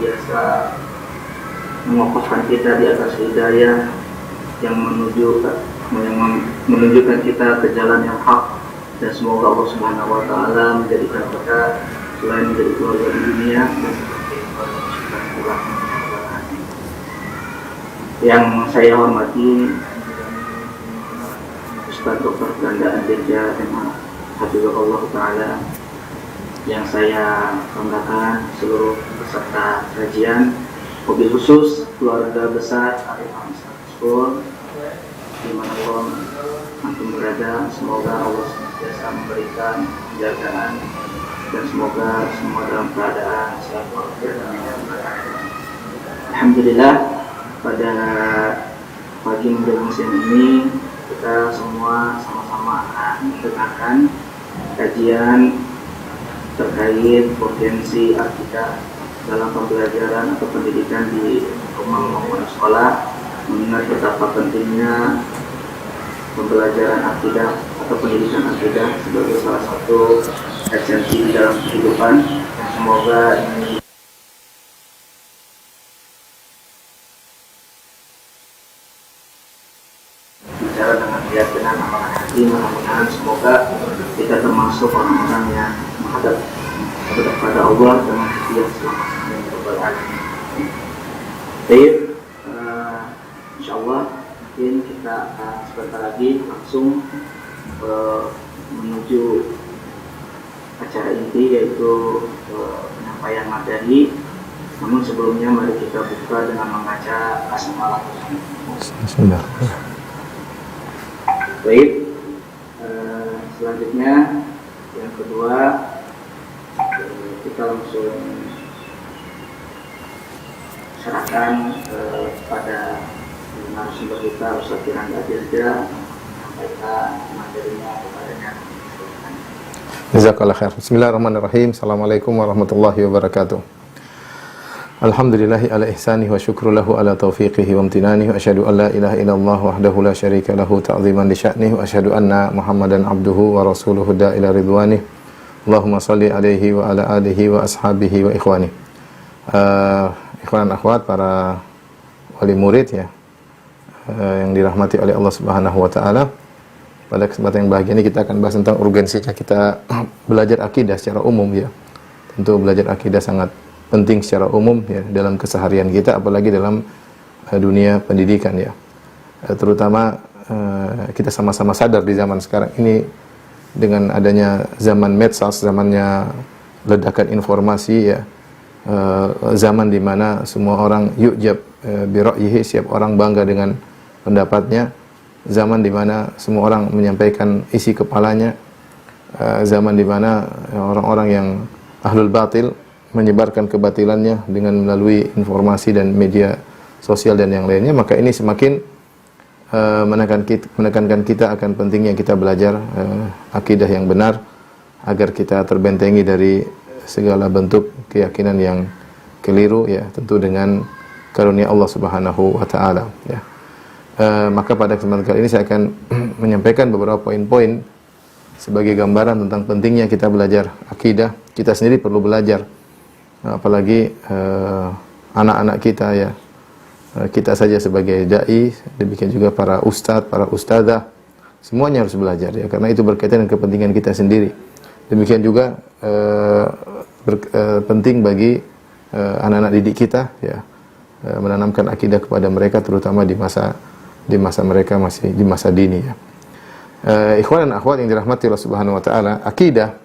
senantiasa mengokohkan kita di atas hidayah yang menunjukkan kita ke jalan yang hak, dan semoga Allah Subhanahu wa taala menjadikan kita selain menjadi keluarga di dunia dan seperti keluarga yang saya hormati Ustaz Dr. Ganda Andirja dan Hafizahullah Ta'ala, yang saya banggakan seluruh peserta kajian, mobil khusus keluarga besar Arif School dimanapun antum berada. Semoga Allah senantiasa memberikan penjagaan dan semoga semua dalam keadaan sehat walafiat. Alhamdulillah, pada pagi menjelang siang ini kita semua sama-sama akan mendengarkan kajian terkait potensi akidah dalam pembelajaran atau pendidikan di rumah maupun sekolah, mengingat betapa pentingnya pembelajaran akidah atau pendidikan akidah sebagai salah satu esensi dalam kehidupan. Semoga ini bicara dengan keyakinan amanah hati, mudah-mudahan semoga kita termasuk orang-orang yang menghadap kepada Allah dengan hati yang selamat. Baik, insyaallah mungkin kita akan sebentar lagi langsung menuju acara inti, yaitu penyampaian materi. Namun sebelumnya mari kita buka dengan membaca basmalah. Baik, selanjutnya yang kedua kita langsung serahkan kepada narasumber kita, Ustaz Kiranda Dirja, menyampaikan materinya kepadanya. Jazakallah khair. Bismillahirrahmanirrahim. Assalamualaikum warahmatullahi wabarakatuh. Alhamdulillahi ala ihsanih wa syukru lahu ala taufiqihi wa amtinanihi wa asyhadu an la ilaha illallah wahdahu la syarika lahu ta'ziman li sya'nihi wa asyhadu anna Muhammadan abduhu wa rasuluhu da'ila ridwanih. Allahumma salli alaihi wa ala alihi wa ashabihi wa ikhwani. Ikhwan dan akhwat, para wali murid ya, yang dirahmati oleh Allah Subhanahu wa taala. Pada kesempatan yang bahagia ini kita akan bahas tentang urgensinya kita belajar akidah secara umum ya. Tentu belajar akidah sangat penting secara umum ya dalam keseharian kita, apalagi dalam dunia pendidikan ya. Terutama kita sama-sama sadar di zaman sekarang ini dengan adanya zaman medsos, zamannya ledakan informasi ya, zaman di mana semua orang yujab bi ra'yihi, setiap orang bangga dengan pendapatnya, zaman di mana semua orang menyampaikan isi kepalanya, zaman di mana orang-orang yang ahlul batil menyebarkan kebatilannya dengan melalui informasi dan media sosial dan yang lainnya. Maka ini semakin menekankan kita akan pentingnya kita belajar akidah yang benar agar kita terbentengi dari segala bentuk keyakinan yang keliru ya, tentu dengan karunia Allah Subhanahu wa taala ya. Maka pada kesempatan kali ini saya akan menyampaikan beberapa poin-poin sebagai gambaran tentang pentingnya kita belajar akidah. Kita sendiri perlu belajar, apalagi anak-anak kita ya, kita saja sebagai dai, demikian juga para ustadz, para ustadzah, semuanya harus belajar ya, karena itu berkaitan dengan kepentingan kita sendiri. Demikian juga penting bagi anak-anak didik kita ya, menanamkan akidah kepada mereka, terutama di masa mereka masih di masa dini ya. Ikhwan dan akhwat yang dirahmati Allah Subhanahu wa taala, akidah,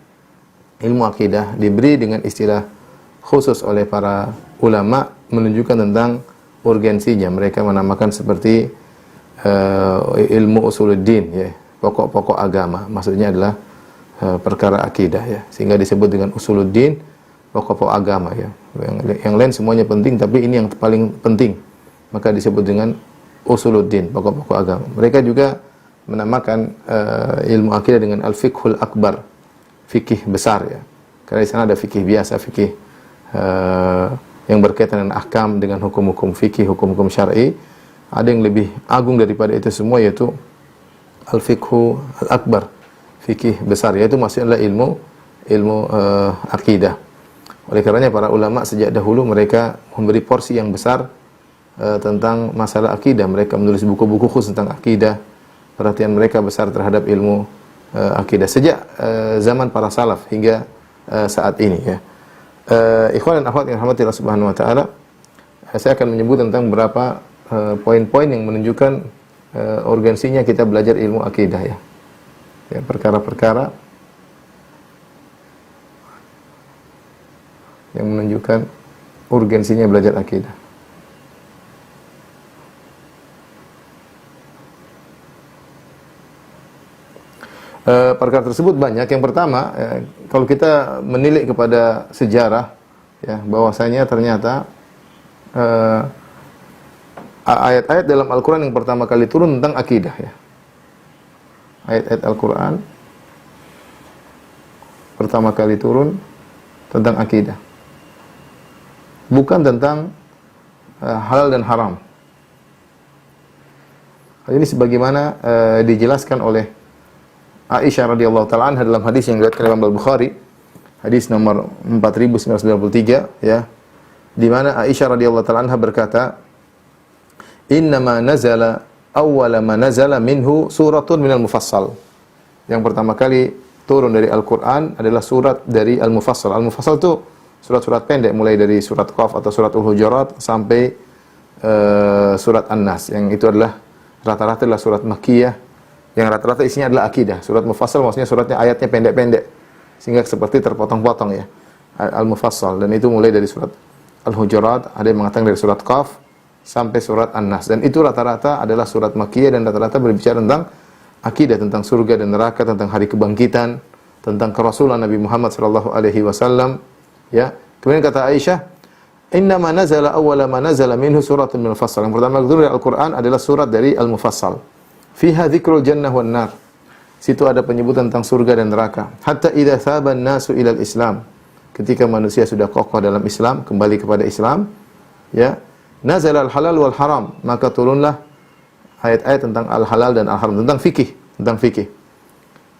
ilmu akidah diberi dengan istilah khusus oleh para ulama menunjukkan tentang urgensinya. Mereka menamakan seperti ilmu usuluddin ya, pokok-pokok agama. Maksudnya adalah perkara akidah ya, sehingga disebut dengan usuluddin, pokok-pokok agama ya. Yang lain semuanya penting, tapi ini yang paling penting, maka disebut dengan usuluddin, pokok-pokok agama. Mereka juga menamakan ilmu akidah dengan al-fiqhul akbar, fikih besar ya. Karena di sana ada fikih biasa, fikih yang berkaitan dengan ahkam, dengan hukum-hukum fikih, hukum-hukum syar'i. Ada yang lebih agung daripada itu semua, yaitu al-fiqhu al-akbar, fikih besar, yaitu maksudnya ilmu akidah. Oleh karenanya para ulama sejak dahulu mereka memberi porsi yang besar tentang masalah akidah. Mereka menulis buku-buku khusus tentang akidah. Perhatian mereka besar terhadap ilmu akidah sejak zaman para salaf hingga saat ini ya. Ikhwan dan akhwat yang dirahmati Allah Subhanahu wa taala, saya akan menyebut tentang beberapa poin-poin yang menunjukkan urgensinya kita belajar ilmu akidah ya. Ya, perkara-perkara yang menunjukkan urgensinya belajar akidah. Perkara tersebut banyak. Yang pertama, kalau kita menilik kepada sejarah, ya, bahwasanya ternyata ayat-ayat dalam Al-Quran yang pertama kali turun tentang akidah, ya. Ayat-ayat Al-Quran pertama kali turun tentang akidah, bukan tentang halal dan haram. Hal ini sebagaimana dijelaskan oleh Aisyah radhiyallahu taala anha dalam hadis yang diriwayatkan Imam Al-Bukhari, hadis nomor 4993 ya, di mana Aisyah radhiyallahu taala anha berkata, "Innama nazala awwala ma nazala minhu suratun minal mufassal." Yang pertama kali turun dari Al-Qur'an adalah surat dari Al-Mufassal. Al-Mufassal itu surat-surat pendek mulai dari surat Qaf atau surat Al-Hujurat sampai surat An-Nas, yang itu adalah rata-rata adalah surat Makkiyah, yang rata-rata isinya adalah akidah. Surat Mufassal maksudnya suratnya ayatnya pendek-pendek sehingga seperti terpotong-potong ya. Al-Mufassal, dan itu mulai dari surat Al-Hujurat, ada yang mengatakan dari surat Qaf sampai surat An-Nas, dan itu rata-rata adalah surat Makkiyah dan rata-rata berbicara tentang akidah, tentang surga dan neraka, tentang hari kebangkitan, tentang kerasulan Nabi Muhammad sallallahu alaihi wasallam ya. Kemudian kata Aisyah, "Innama nazala awwala ma nazala minhu suratun minal mufassal." Yang pertama kali dari Al-Qur'an adalah surat dari Al-Mufassal. Fiha dzikrul jannah wan nar. Situ ada penyebutan tentang surga dan neraka. Hatta idza thaban nasu ilal Islam. Ketika manusia sudah kokoh dalam Islam, kembali kepada Islam, ya, nazala al-halal wal haram, maka turunlah ayat-ayat tentang al-halal dan al-haram, tentang fikih.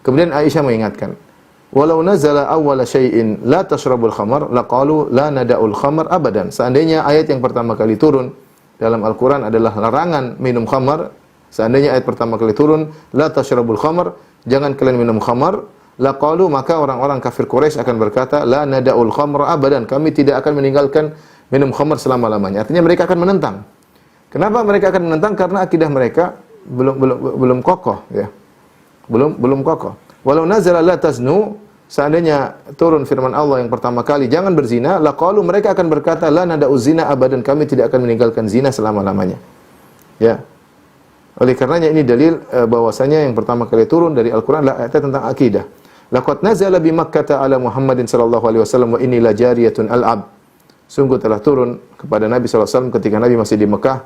Kemudian Aisyah mengingatkan, "Walau nazala awwala syai'in la tashrabul khamar, laqalu la nada'ul khamar abadan." Seandainya ayat yang pertama kali turun dalam Al-Qur'an adalah larangan minum khamar, seandainya ayat pertama kali turun, la tashrabul khamar, jangan kalian minum khamar, laqalu, maka orang-orang kafir Quraisy akan berkata, la nada'ul khamra abadan, kami tidak akan meninggalkan minum khamar selama-lamanya. Artinya mereka akan menentang. Kenapa mereka akan menentang? Karena akidah mereka belum kokoh ya. Belum kokoh. Walau nazala la taznu, seandainya turun firman Allah yang pertama kali, jangan berzina, laqalu, mereka akan berkata, la nada'uz zina abadan, kami tidak akan meninggalkan zina selama-lamanya. Ya. Oleh karenanya ini dalil bahwasanya yang pertama kali turun dari Al-Qur'an adalah ayat tentang akidah. Laqad nazala bi Makkah ala Muhammadin sallallahu alaihi wasallam wa inni la jariyatun al'ab. Sungguh telah turun kepada Nabi sallallahu alaihi wasallam ketika Nabi masih di Mekah,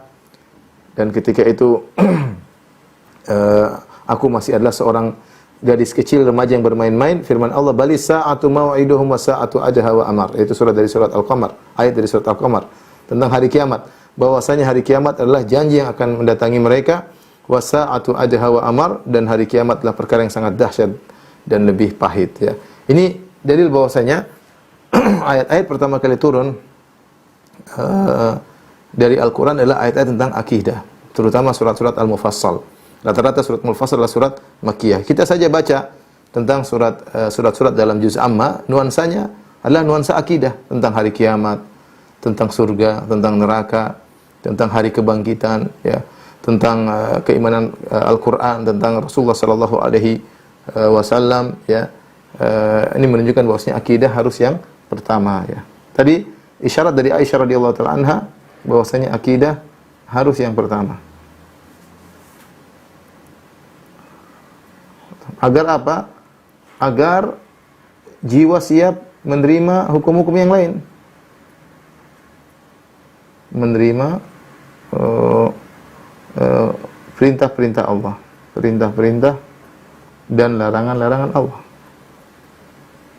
dan ketika itu aku masih adalah seorang gadis kecil remaja yang bermain-main. Firman Allah, bali sa'atu mau'iduhum wa sa'atu adha wa amar. Itu surat dari surat Al-Qamar, ayat dari surat Al-Qamar tentang hari kiamat. Bahwasanya hari kiamat adalah janji yang akan mendatangi mereka. Wasa'atu adha wa amar, dan hari kiamat adalah perkara yang sangat dahsyat dan lebih pahit ya. Ini dalil bahwasanya ayat-ayat pertama kali turun dari Al-Qur'an adalah ayat-ayat tentang akidah, terutama surat-surat Al-Mufassal. Rata-rata surat Al-Mufassal adalah surat Makkiyah. Kita saja baca tentang surat-surat dalam juz amma, nuansanya adalah nuansa akidah, tentang hari kiamat, tentang surga, tentang neraka, tentang hari kebangkitan ya, tentang keimanan Al-Qur'an, tentang Rasulullah sallallahu alaihi wasallam ya. Ini menunjukkan bahwasanya akidah harus yang pertama ya. Tadi isyarat dari Aisyah radhiyallahu taala anha bahwasanya akidah harus yang pertama. Agar apa? Agar jiwa siap menerima hukum-hukum yang lain. Menerima perintah-perintah Allah, perintah-perintah dan larangan-larangan Allah.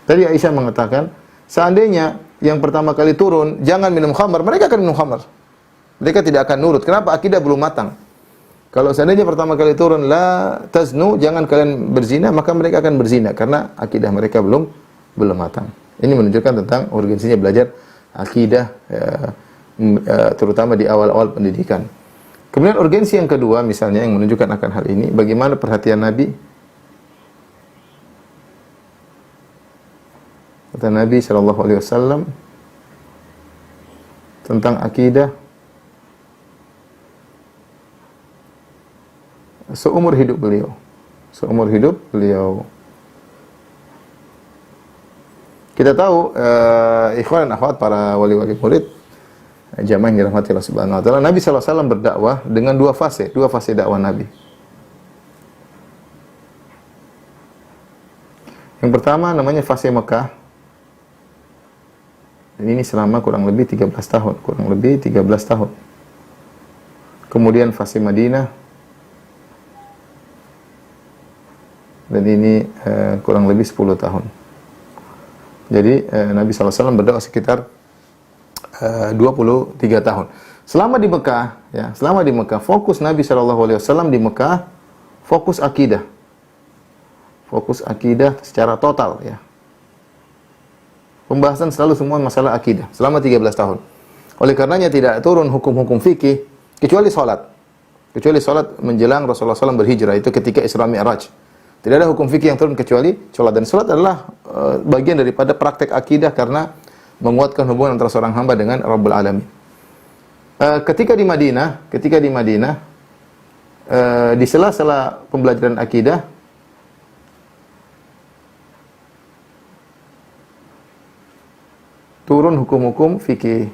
Tadi Aisyah mengatakan, seandainya yang pertama kali turun, jangan minum khamar, mereka akan minum khamar. Mereka tidak akan nurut. Kenapa? Akidah belum matang. Kalau seandainya pertama kali turun, la taznu, jangan kalian berzina, maka mereka akan berzina. Karena akidah mereka belum matang. Ini menunjukkan tentang urgensinya belajar akidah, terutama di awal-awal pendidikan. Kemudian urgensi yang kedua misalnya yang menunjukkan akan hal ini, bagaimana perhatian Nabi. Kata Nabi SAW tentang akidah, seumur hidup beliau. Kita tahu, ikhwan dan akhwat, para wali-wali murid, jamaah yang dirahmati Allah Subhanahu wa taala, Nabi SAW berdakwah dengan dua fase dakwah Nabi. Yang pertama namanya fase Mekah. Dan ini selama kurang lebih 13 tahun. Kemudian fase Madinah. Dan ini kurang lebih 10 tahun. Jadi Nabi SAW berdakwah sekitar 23 tahun. Selama di Mekah, fokus Nabi SAW di Mekah, fokus akidah secara total, ya. Pembahasan selalu semua masalah akidah selama 13 tahun. Oleh karenanya tidak turun hukum-hukum fikih kecuali salat menjelang Rasulullah SAW berhijrah, itu ketika Isra Mi'raj. Tidak ada hukum fikih yang turun kecuali salat, dan salat adalah bagian daripada praktek akidah karena menguatkan hubungan antara seorang hamba dengan Rabbul Alamin. Ketika di Madinah, di sela-sela pembelajaran akidah, turun hukum-hukum fikih.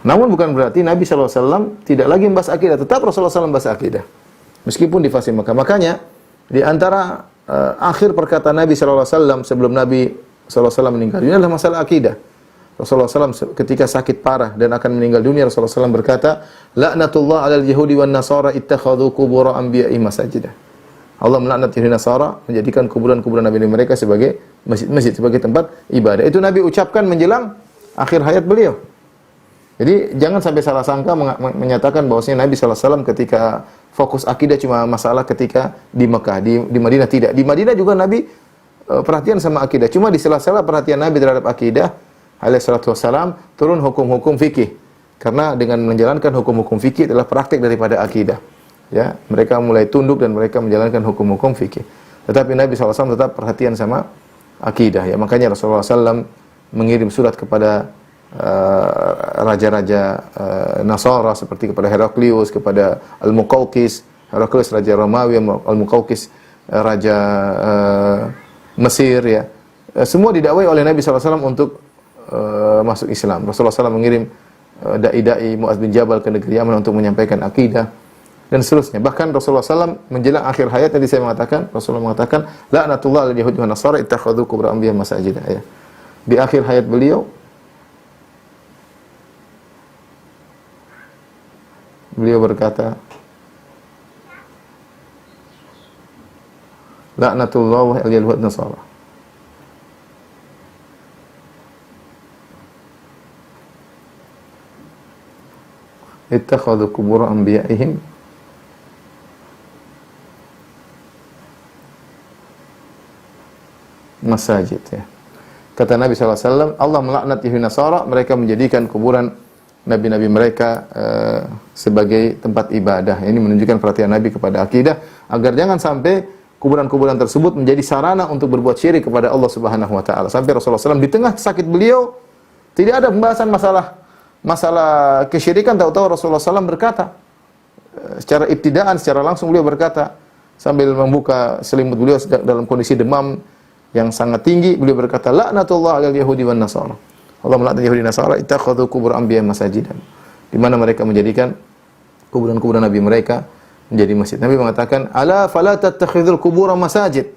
Namun bukan berarti Nabi SAW tidak lagi membahas akidah, tetap Rasulullah SAW membahas akidah. Meskipun di fase Mekah. Makanya di antara akhir perkataan Nabi SAW sebelum Nabi SAW meninggal dunia adalah masalah akidah. Rasulullah SAW ketika sakit parah dan akan meninggal dunia, Rasulullah SAW berkata, "La'natullah 'alal yahudi wan nasara ittakhadhu qubur anbiya'i masajida." Allah melaknat Yahudi Nasara menjadikan kuburan-kuburan nabi mereka sebagai masjid-masjid, sebagai tempat ibadah. Itu Nabi ucapkan menjelang akhir hayat beliau. Jadi jangan sampai salah sangka menyatakan bahwasanya Nabi SAW ketika fokus akidah cuma masalah ketika di Mekah, di Madinah tidak. Di Madinah juga Nabi perhatian sama akidah. Cuma di sela-sela perhatian Nabi terhadap akidah, alaihi salatu wassalam, turun hukum-hukum fikih. Karena dengan menjalankan hukum-hukum fikih adalah praktik daripada akidah. Ya, mereka mulai tunduk dan mereka menjalankan hukum-hukum fikih. Tetapi Nabi SAW tetap perhatian sama akidah. Ya, makanya Rasulullah SAW mengirim surat kepada raja-raja Nasara seperti kepada Heraklius, kepada Al-Muqawqis, Heraklius raja Romawi, Al-Muqawqis raja Mesir, ya. Semua didakwai oleh Nabi SAW untuk masuk Islam. Rasulullah SAW mengirim dai-dai Mu'adz bin Jabal ke negeri Yaman untuk menyampaikan akidah dan seterusnya. Bahkan Rasulullah SAW menjelang akhir hayat tadi saya mengatakan, Rasulullah mengatakan, "La'natullah 'alal yahudi wan nasara ittakhadhu qubur anbiya masajida." Ya. Di akhir hayat beliau berkata, "La'natullah 'alal yahudi wan nasara." Ittakhadhu qubur anbiya'ihim masajid, ya. Kata Nabi SAW, Allah melaknat Yahudi Nasara, mereka menjadikan kuburan nabi-nabi mereka sebagai tempat ibadah. Ini menunjukkan perhatian Nabi kepada akidah, agar jangan sampai kuburan-kuburan tersebut menjadi sarana untuk berbuat syirik kepada Allah Subhanahu wa taala. Sampai Rasulullah SAW di tengah sakit beliau tidak ada pembahasan masalah kesyirikan, tahu-tahu Rasulullah SAW berkata secara ibtidaan, secara langsung beliau berkata sambil membuka selimut beliau dalam kondisi demam yang sangat tinggi, beliau berkata, "La'natullah 'alal yahudi wan nasara." Allah melaknat Yahudi Nasara, ittakhadhu qubur anbiya masajidan. Di mana mereka menjadikan kuburan-kuburan nabi mereka menjadi masjid. Nabi mengatakan, "Ala fala tattakhidhul qubur masajid."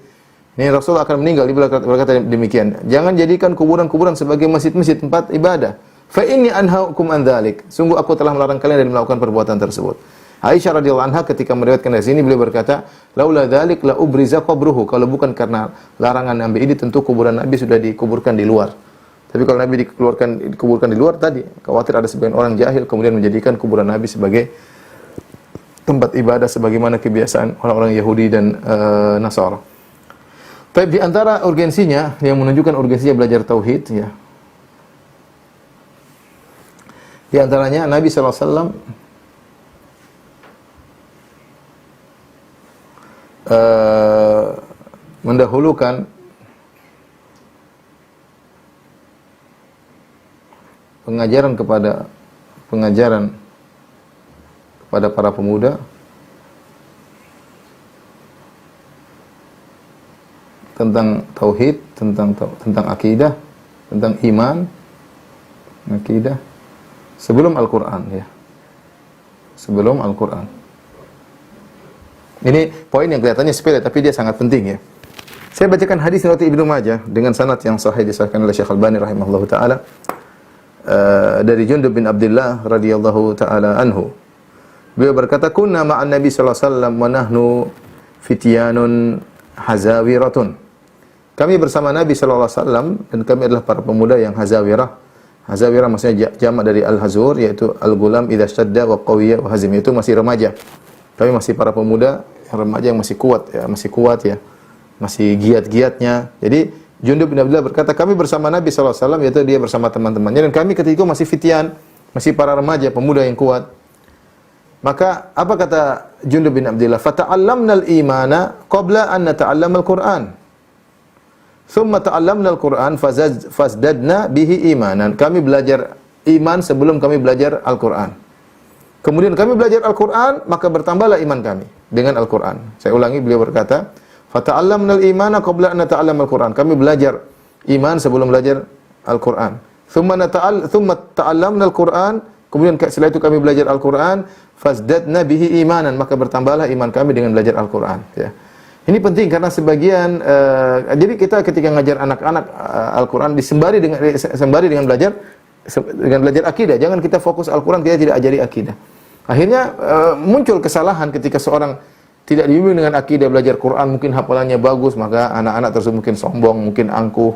Ini Rasul akan meninggal, dia berkata demikian. Jangan jadikan kuburan-kuburan sebagai masjid-masjid tempat ibadah. Fa inni anhaukum an dzalik. Sungguh aku telah melarang kalian dari melakukan perbuatan tersebut. Aisyah radhiyallahu anha ketika meriwayatkan dari sini beliau berkata, "Laula dzalik la ubriza qabruhu." Kalau bukan karena larangan Nabi ini tentu kuburan Nabi sudah dikuburkan di luar. Tapi kalau Nabi dikuburkan di luar tadi, khawatir ada sebagian orang jahil kemudian menjadikan kuburan Nabi sebagai tempat ibadah sebagaimana kebiasaan orang-orang Yahudi dan Nasara. Tapi di antara urgensinya yang menunjukkan urgensinya belajar tauhid ya. Di antaranya Nabi sallallahu alaihi wasallam mendahulukan pengajaran kepada para pemuda tentang tauhid, tentang akidah, tentang iman, akidah sebelum Al-Qur'an ya. Sebelum Al-Qur'an. Ini poin yang kelihatannya sepele tapi dia sangat penting ya. Saya bacakan hadis riwayat Ibnu Majah dengan sanad yang sahih disahkan oleh Syekh Al-Albani rahimahullahu taala dari Jundub bin Abdullah radhiyallahu taala anhu. Beliau berkata, "Kunna ma'an Nabi sallallahu alaihi wasallam wa nahnu fityanun hazawiratun." Kami bersama Nabi sallallahu alaihi wasallam dan kami adalah para pemuda yang hazawirah. Hazawirah maksudnya jamak dari al-hazur yaitu al-gulam idza shadda wa qawiyya wa hazim, itu masih remaja. Kami masih para pemuda remaja yang masih kuat ya. Masih giat-giatnya. Jadi Jundub bin Abdullah berkata, kami bersama Nabi sallallahu alaihi wasallam, yaitu dia bersama teman-temannya, dan kami ketika itu masih fityan, masih para remaja, pemuda yang kuat. Maka apa kata Jundub bin Abdullah? Fata'allamna al-imana qabla an nata'allama al-Qur'an. Thumma ta'allamna al-Qur'an fazdadna bihi imanan. Kami belajar iman sebelum kami belajar Al-Qur'an. Kemudian kami belajar Al-Qur'an, maka bertambahlah iman kami dengan Al-Qur'an. Saya ulangi, beliau berkata, fata'allamna al-imana qabla an nata'allama al-Qur'an. Kami belajar iman sebelum belajar Al-Qur'an. Thumma ta'allamna al-Qur'an, kemudian setelah itu kami belajar Al-Qur'an, fazdadna bihi imanan, maka bertambahlah iman kami dengan belajar Al-Qur'an, ya. Ini penting karena sebagian jadi kita ketika ngajar anak-anak Al-Qur'an sembari dengan belajar akidah. Jangan kita fokus Al-Qur'an, kita tidak ajari akidah. Akhirnya muncul kesalahan ketika seorang tidak dibimbing dengan akidah, belajar Quran, mungkin hafalannya bagus, maka anak-anak tersebut mungkin sombong, mungkin angkuh,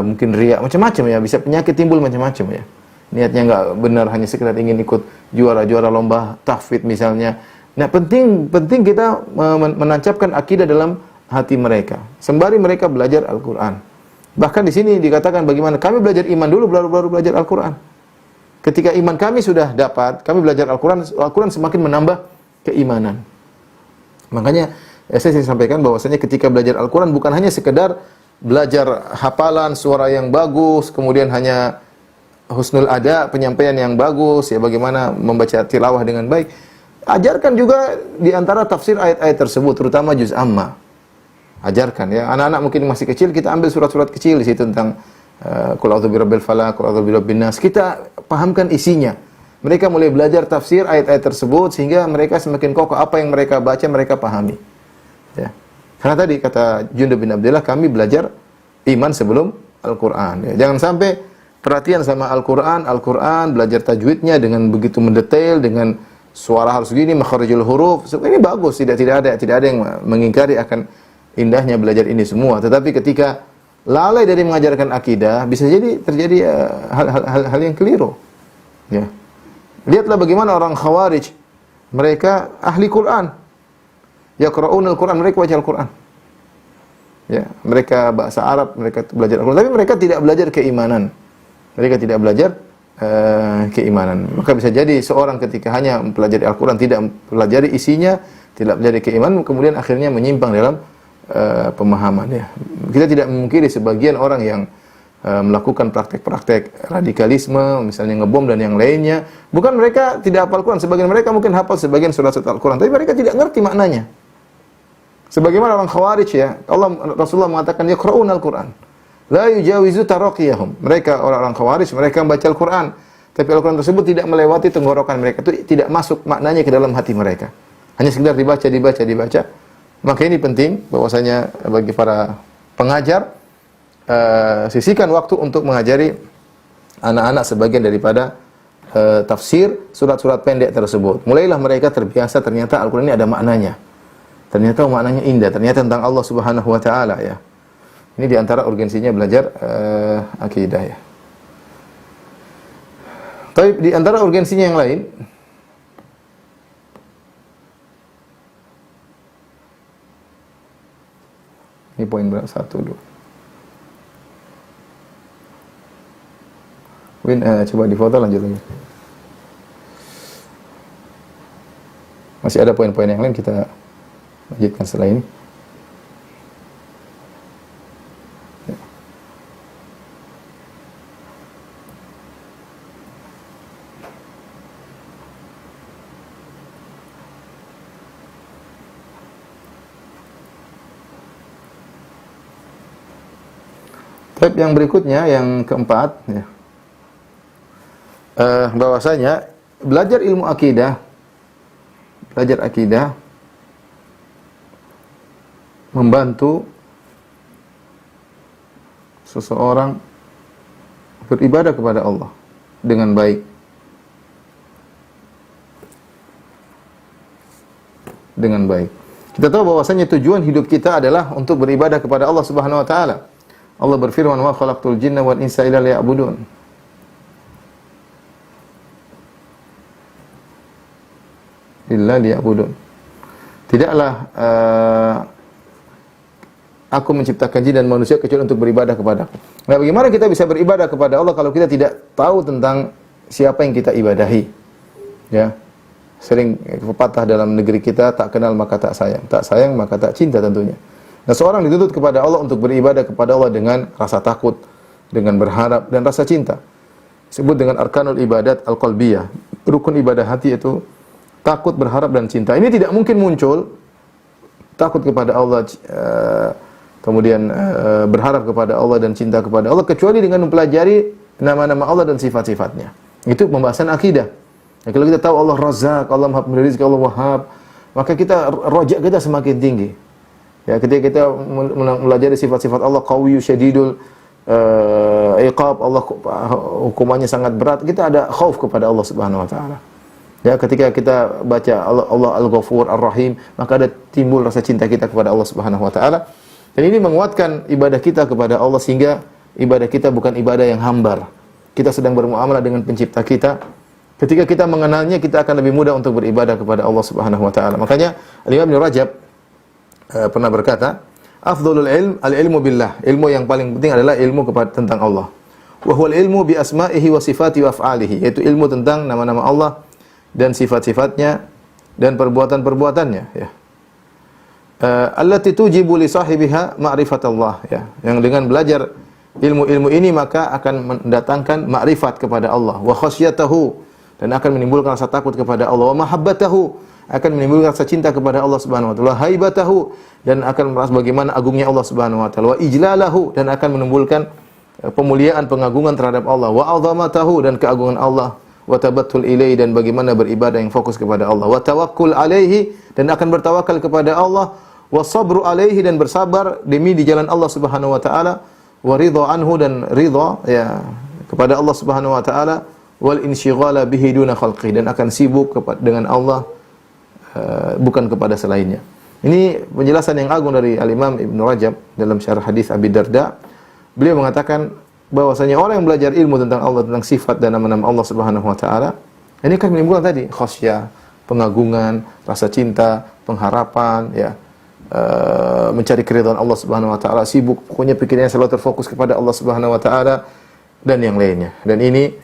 mungkin riya, macam-macam ya, bisa penyakit timbul macam-macam ya. Niatnya enggak benar, hanya sekedar ingin ikut juara-juara lomba tahfidz misalnya. Nah, penting kita menancapkan akidah dalam hati mereka sembari mereka belajar Al-Qur'an. Bahkan di sini dikatakan bagaimana kami belajar iman dulu baru belajar Al-Qur'an. Ketika iman kami sudah dapat, kami belajar Al-Qur'an, Al-Qur'an semakin menambah keimanan. Makanya saya sampaikan bahwasanya ketika belajar Al-Qur'an bukan hanya sekedar belajar hafalan, suara yang bagus, kemudian hanya husnul ada, penyampaian yang bagus, ya bagaimana membaca tilawah dengan baik. Ajarkan juga di antara tafsir ayat-ayat tersebut, terutama juz amma. Ajarkan ya. Anak-anak mungkin masih kecil, kita ambil surat-surat kecil di situ tentang qul a'udzu birabbil falaq, qul a'udzu birabbin nas. Kita pahamkan isinya. Mereka mulai belajar tafsir ayat-ayat tersebut sehingga mereka semakin kokoh, apa yang mereka baca mereka pahami. Ya. Karena tadi kata Jundub bin Abdullah, kami belajar iman sebelum Al-Qur'an. Ya. Jangan sampai perhatian sama Al-Qur'an, belajar tajwidnya dengan begitu mendetail, dengan suara harus gini, makharijul huruf. Ini bagus, tidak ada yang mengingkari akan indahnya belajar ini semua. Tetapi ketika lalai dari mengajarkan akidah, bisa jadi terjadi hal yang keliru. Ya. Lihatlah bagaimana orang Khawarij, mereka ahli Quran. Yaqra'unal Quran, mereka baca Al-Quran. Ya, mereka bahasa Arab, mereka belajar Al-Quran, tapi mereka tidak belajar keimanan. Mereka tidak belajar keimanan. Maka bisa jadi seorang ketika hanya mempelajari Al-Quran, tidak mempelajari isinya, tidak belajar keimanan, kemudian akhirnya menyimpang dalam pemahaman ya. Kita tidak memungkiri sebagian orang yang melakukan praktek-praktek radikalisme, misalnya ngebom dan yang lainnya. Bukan mereka tidak hafal Al-Quran, sebagian mereka mungkin hafal sebagian surat-surat Al-Quran, tapi mereka tidak ngerti maknanya. Sebagaimana orang Khawarij ya, Rasulullah mengatakan yaqra'una Al-Quran la yujawizu taraqiyahum. Mereka orang-orang Khawarij, mereka membaca Al-Quran, tapi Al-Quran tersebut tidak melewati tenggorokan mereka, itu tidak masuk maknanya ke dalam hati mereka. Hanya sekedar dibaca. Maka ini penting bahwasanya bagi para pengajar sisihkan waktu untuk mengajari anak-anak sebagian daripada tafsir surat-surat pendek tersebut. Mulailah mereka terbiasa, ternyata Al-Quran ini ada maknanya. Ternyata maknanya indah, ternyata tentang Allah Subhanahu wa taala ya. Ini di antara urgensinya belajar akidah ya. Tapi di antara urgensinya yang lain, Ini poin berapa? 1, 2. Win, coba difoto lanjut lagi. Masih ada poin-poin yang lain, kita lanjutkan setelah ini. Tab yang berikutnya, yang keempat, ya. Bahwasanya belajar ilmu akidah, membantu seseorang beribadah kepada Allah dengan baik. Dengan baik. Kita tahu bahwasanya tujuan hidup kita adalah untuk beribadah kepada Allah Subhanahu wa taala. Allah berfirman, "Wa khalaqtul jinna wal insa illa liya'budun." Illa liya'budun. Tidaklah aku menciptakan jin dan manusia kecuali untuk beribadah kepadaku. Nah, bagaimana kita bisa beribadah kepada Allah kalau kita tidak tahu tentang siapa yang kita ibadahi? Ya. Sering pepatah dalam negeri kita, tak kenal maka tak sayang. Tak sayang maka tak cinta tentunya. Nah, seorang dituntut kepada Allah untuk beribadah kepada Allah dengan rasa takut, dengan berharap, dan rasa cinta. Disebut dengan arkanul ibadat al-qalbiyah. Rukun ibadah hati itu takut, berharap, dan cinta. Ini tidak mungkin muncul takut kepada Allah, kemudian berharap kepada Allah dan cinta kepada Allah, kecuali dengan mempelajari nama-nama Allah dan sifat-sifatnya. Itu pembahasan akidah. Ya, kalau kita tahu Allah Razzaq, Allah Maha Pemberi Rezeki, Allah Wahhab, maka kita rojak kita semakin tinggi. Ya, ketika kita mempelajari sifat-sifat Allah, Qawiyyu Syadidul Iqab, Allah hukumannya sangat berat, kita ada khauf kepada Allah Subhanahu wa taala. Ya, ketika kita baca Allah Al-Ghafur Ar-Rahim, maka ada timbul rasa cinta kita kepada Allah Subhanahu wa taala. Dan ini menguatkan ibadah kita kepada Allah sehingga ibadah kita bukan ibadah yang hambar. Kita sedang bermuamalah dengan pencipta kita. Ketika kita mengenalnya, kita akan lebih mudah untuk beribadah kepada Allah Subhanahu wa taala. Makanya Imam Ibnu Rajab pernah berkata, afdhalul ilm al-ilmu billah. Ilmu yang paling penting adalah ilmu tentang Allah. Wa huwal ilmu bi asma'ihi wa sifatihi wa af'alihi, yaitu ilmu tentang nama-nama Allah dan sifat-sifatnya dan perbuatan-perbuatannya, ya. Allati tujibu li sahibiha ma'rifatallah, ya. Yang dengan belajar ilmu-ilmu ini maka akan mendatangkan ma'rifat kepada Allah, wa khasyatahu, dan akan menimbulkan rasa takut kepada Allah, wa mahabbatahu, akan menimbulkan rasa cinta kepada Allah Subhanahu wa taala, haibatahu, dan akan merasa bagaimana agungnya Allah Subhanahu wa taala, wa ijlalahu, dan akan menimbulkan pemuliaan, pengagungan terhadap Allah, wa azamatahu, dan keagungan Allah, wa tabattul ilaihi, dan bagaimana beribadah yang fokus kepada Allah, wa tawakkul alaihi, dan akan bertawakal kepada Allah, wa sabru alaihi, dan bersabar demi di jalan Allah Subhanahu wa taala, wa ridha anhu, dan ridha, ya, kepada Allah Subhanahu wa taala, wal insyighala bihi duna khalqi, dan akan sibuk dengan Allah bukan kepada selainnya. Ini penjelasan yang agung dari Al-Imam Ibnu Rajab dalam syarah hadis Abi Darda. Beliau mengatakan bahwasanya orang yang belajar ilmu tentang Allah, tentang sifat dan nama-nama Allah Subhanahu wa taala, ini akan menimbulkan tadi khasyah, pengagungan, rasa cinta, pengharapan, ya. Mencari keridhaan Allah Subhanahu wa taala, sibuk, pokoknya pikirannya selalu terfokus kepada Allah Subhanahu wa taala dan yang lainnya. Dan ini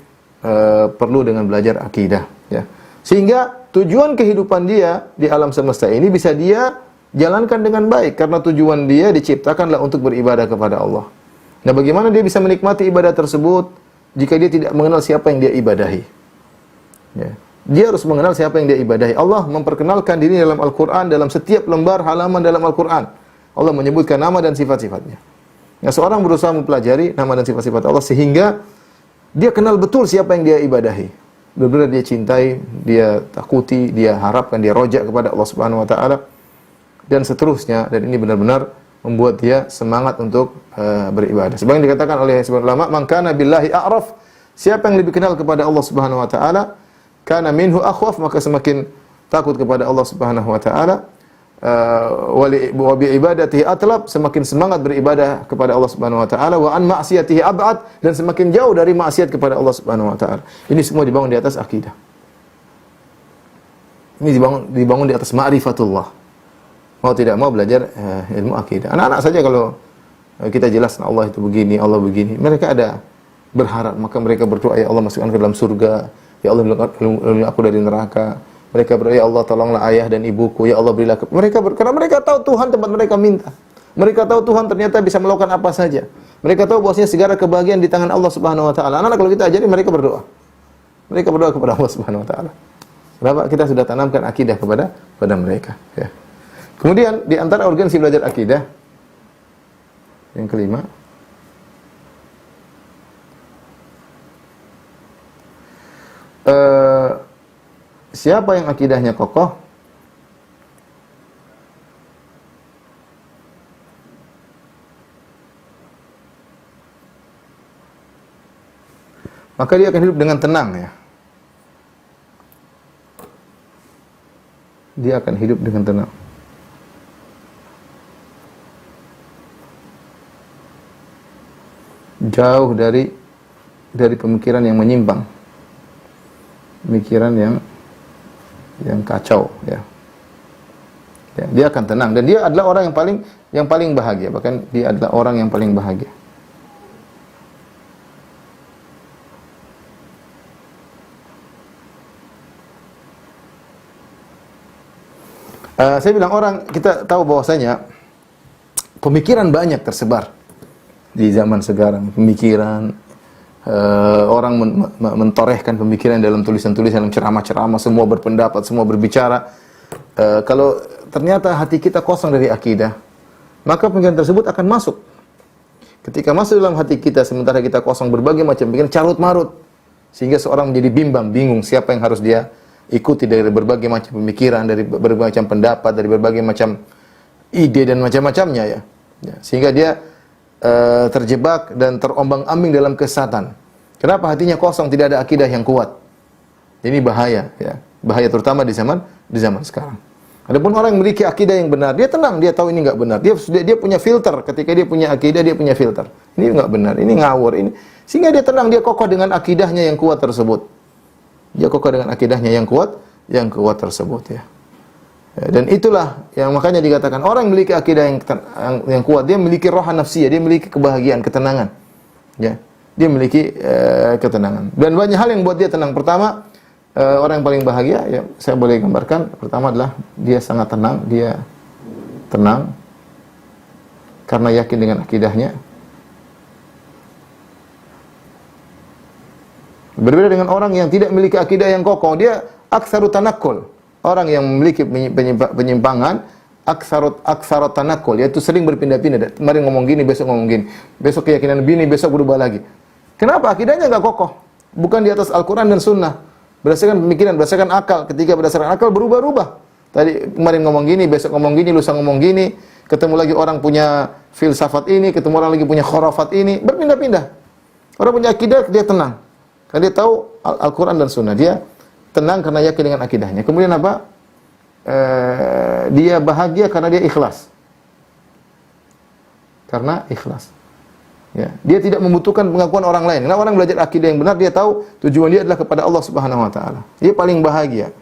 perlu dengan belajar akidah, ya. Sehingga tujuan kehidupan dia di alam semesta ini bisa dia jalankan dengan baik, karena tujuan dia diciptakanlah untuk beribadah kepada Allah. Nah, bagaimana dia bisa menikmati ibadah tersebut jika dia tidak mengenal siapa yang dia ibadahi? Ya. Dia harus mengenal siapa yang dia ibadahi. Allah memperkenalkan diri dalam Al-Quran, dalam setiap lembar halaman dalam Al-Quran. Allah menyebutkan nama dan sifat-sifatnya. Nah, seorang berusaha mempelajari nama dan sifat-sifat Allah sehingga dia kenal betul siapa yang dia ibadahi. Benar-benar dia cintai, dia takuti, dia harapkan, dia rojak kepada Allah Subhanahu wa taala dan seterusnya. Dan ini benar-benar membuat dia semangat untuk beribadah. Sebagaimana dikatakan oleh sebagian ulama, man kana billahi a'raf, siapa yang lebih kenal kepada Allah Subhanahu wa taala, kana minhu akhwaf, maka semakin takut kepada Allah Subhanahu wa taala. Wa bi ibadatihi atlab, semakin semangat beribadah kepada Allah Subhanahu wa taala, wa an ma'siyatihi ab'ad, dan semakin jauh dari maksiat kepada Allah Subhanahu wa taala. Ini semua dibangun di atas akidah. Ini dibangun di atas ma'rifatullah. mau tidak mau belajar ilmu akidah. Anak-anak saja kalau kita jelaskan Allah itu begini, Allah begini, mereka ada berharap, maka mereka berdoa, ya Allah masukkan ke dalam surga, ya Allah lindungi aku dari neraka. Mereka berdoa, ya Allah tolonglah ayah dan ibuku, ya Allah berilah karena mereka tahu Tuhan tempat mereka minta. Mereka tahu Tuhan ternyata bisa melakukan apa saja. Mereka tahu bahwasanya segala kebahagiaan di tangan Allah Subhanahu wa taala. Anak-anak kalau kita ajari mereka berdoa. Mereka berdoa kepada Allah Subhanahu wa taala. Kenapa? Kita sudah tanamkan akidah kepada mereka, ya. Kemudian di antara urgensi belajar akidah yang kelima, siapa yang akidahnya kokoh, maka dia akan hidup dengan tenang, ya. Dia akan hidup dengan tenang. Jauh dari pemikiran yang menyimpang, pemikiran yang kacau, ya. Ya, dia akan tenang dan dia adalah orang yang paling bahagia, bahkan dia adalah orang yang paling bahagia. Saya bilang orang, kita tahu bahwasanya pemikiran banyak tersebar di zaman sekarang. Pemikiran orang mentorehkan pemikiran dalam tulisan-tulisan, dalam ceramah-ceramah, semua berpendapat, semua berbicara. Kalau ternyata hati kita kosong dari akidah, maka pemikiran tersebut akan masuk. Ketika masuk dalam hati kita, sementara kita kosong berbagai macam pikiran, carut marut, sehingga seorang menjadi bimbang, bingung siapa yang harus dia ikuti dari berbagai macam pemikiran, dari berbagai macam pendapat, dari berbagai macam ide dan macam-macamnya, ya. Sehingga dia terjebak dan terombang-ambing dalam kesesatan. Kenapa? Hatinya kosong, tidak ada akidah yang kuat. Ini bahaya, ya. Bahaya terutama di zaman sekarang. Adapun orang yang memiliki akidah yang benar, dia tenang, dia tahu ini enggak benar. Dia punya filter. Ketika dia punya akidah, dia punya filter. Ini enggak benar, ini ngawur, ini. Sehingga dia tenang, dia kokoh dengan akidahnya yang kuat tersebut. Dia kokoh dengan akidahnya yang kuat tersebut, ya. Dan itulah yang makanya dikatakan orang yang memiliki akidah yang kuat, dia memiliki roha nafsiyah, dia memiliki kebahagiaan, ketenangan, ya. Dia memiliki ketenangan. Dan banyak hal yang buat dia tenang. Pertama, orang yang paling bahagia, ya, saya boleh gambarkan. Pertama adalah dia sangat tenang, dia tenang karena yakin dengan akidahnya. Berbeda dengan orang yang tidak memiliki akidah yang kokoh, dia aktsaru tanakkul. Orang yang memiliki penyimpangan, aktsaru tanakkul, yaitu sering berpindah-pindah. Kemarin ngomong gini, besok ngomong gini. Besok keyakinan begini, besok berubah lagi. Kenapa? Akidahnya enggak kokoh. Bukan di atas Al-Qur'an dan Sunnah. Berdasarkan pemikiran, berdasarkan akal. Ketika berdasarkan akal berubah-ubah. Tadi kemarin ngomong gini, besok ngomong gini, lusa ngomong gini. Ketemu lagi orang punya filsafat ini, ketemu orang lagi punya khurafat ini, berpindah-pindah. Orang punya akidah, dia tenang. Karena dia tahu Al-Quran dan Sunnah. Dia tenang karena yakin dengan akidahnya. Kemudian apa? Dia bahagia karena dia ikhlas. Karena ikhlas. Ya. Dia tidak membutuhkan pengakuan orang lain. Karena orang belajar akidah yang benar, dia tahu tujuan dia adalah kepada Allah Subhanahu wa taala. Dia paling bahagia.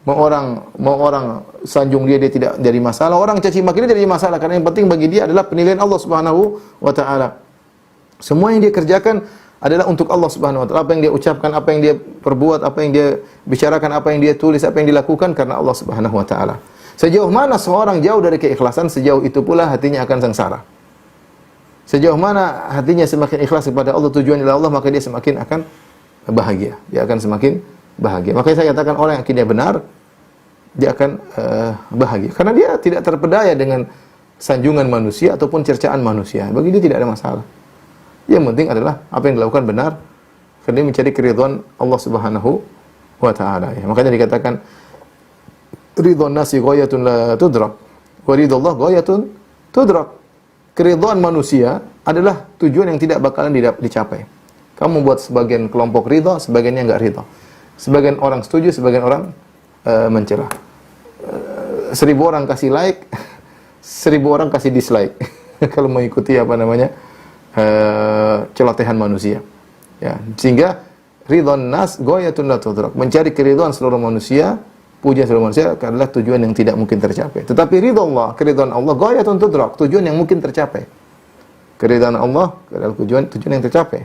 Mau orang sanjung dia tidak jadi masalah. Orang caci maki dia jadi masalah. Karena yang penting bagi dia adalah penilaian Allah Subhanahu wa taala. Semua yang dia kerjakan adalah untuk Allah Subhanahu wa taala. Apa yang dia ucapkan, apa yang dia perbuat, apa yang dia bicarakan, apa yang dia tulis, apa yang dilakukan karena Allah Subhanahu wa taala. Sejauh mana seorang jauh dari keikhlasan, sejauh itu pula hatinya akan sengsara. Sejauh mana hatinya semakin ikhlas kepada Allah, tujuan adalah Allah, maka dia semakin akan bahagia. Dia akan semakin bahagia. Makanya saya katakan orang yang akidahnya benar, dia akan bahagia. Karena dia tidak terpedaya dengan sanjungan manusia ataupun cercaan manusia. Bagi dia tidak ada masalah. Yang penting adalah apa yang dilakukan benar, karena dia mencari keridhaan Allah Subhanahu wa taala. Ya, makanya dikatakan ridhon nasi ghayatun la tudrak wa ridallah ghayatun tudrak. Keridhaan manusia adalah tujuan yang tidak bakalan dicapai. Kamu buat sebagian kelompok ridha, sebagiannya enggak ridha. Sebagian orang setuju, sebagian orang mencela. 1000 orang kasih like, 1000 orang kasih dislike. Kalau mengikuti celotehan manusia, ya. Sehingga ridhon nas ghayatun la tudrak, mencari keridhaan seluruh manusia pujian seluruh manusia adalah tujuan yang tidak mungkin tercapai. Tetapi ridha Allah, keridhaan Allah, ghayatun tudrak, tujuan yang mungkin tercapai. Keridhaan Allah adalah tujuan yang tercapai.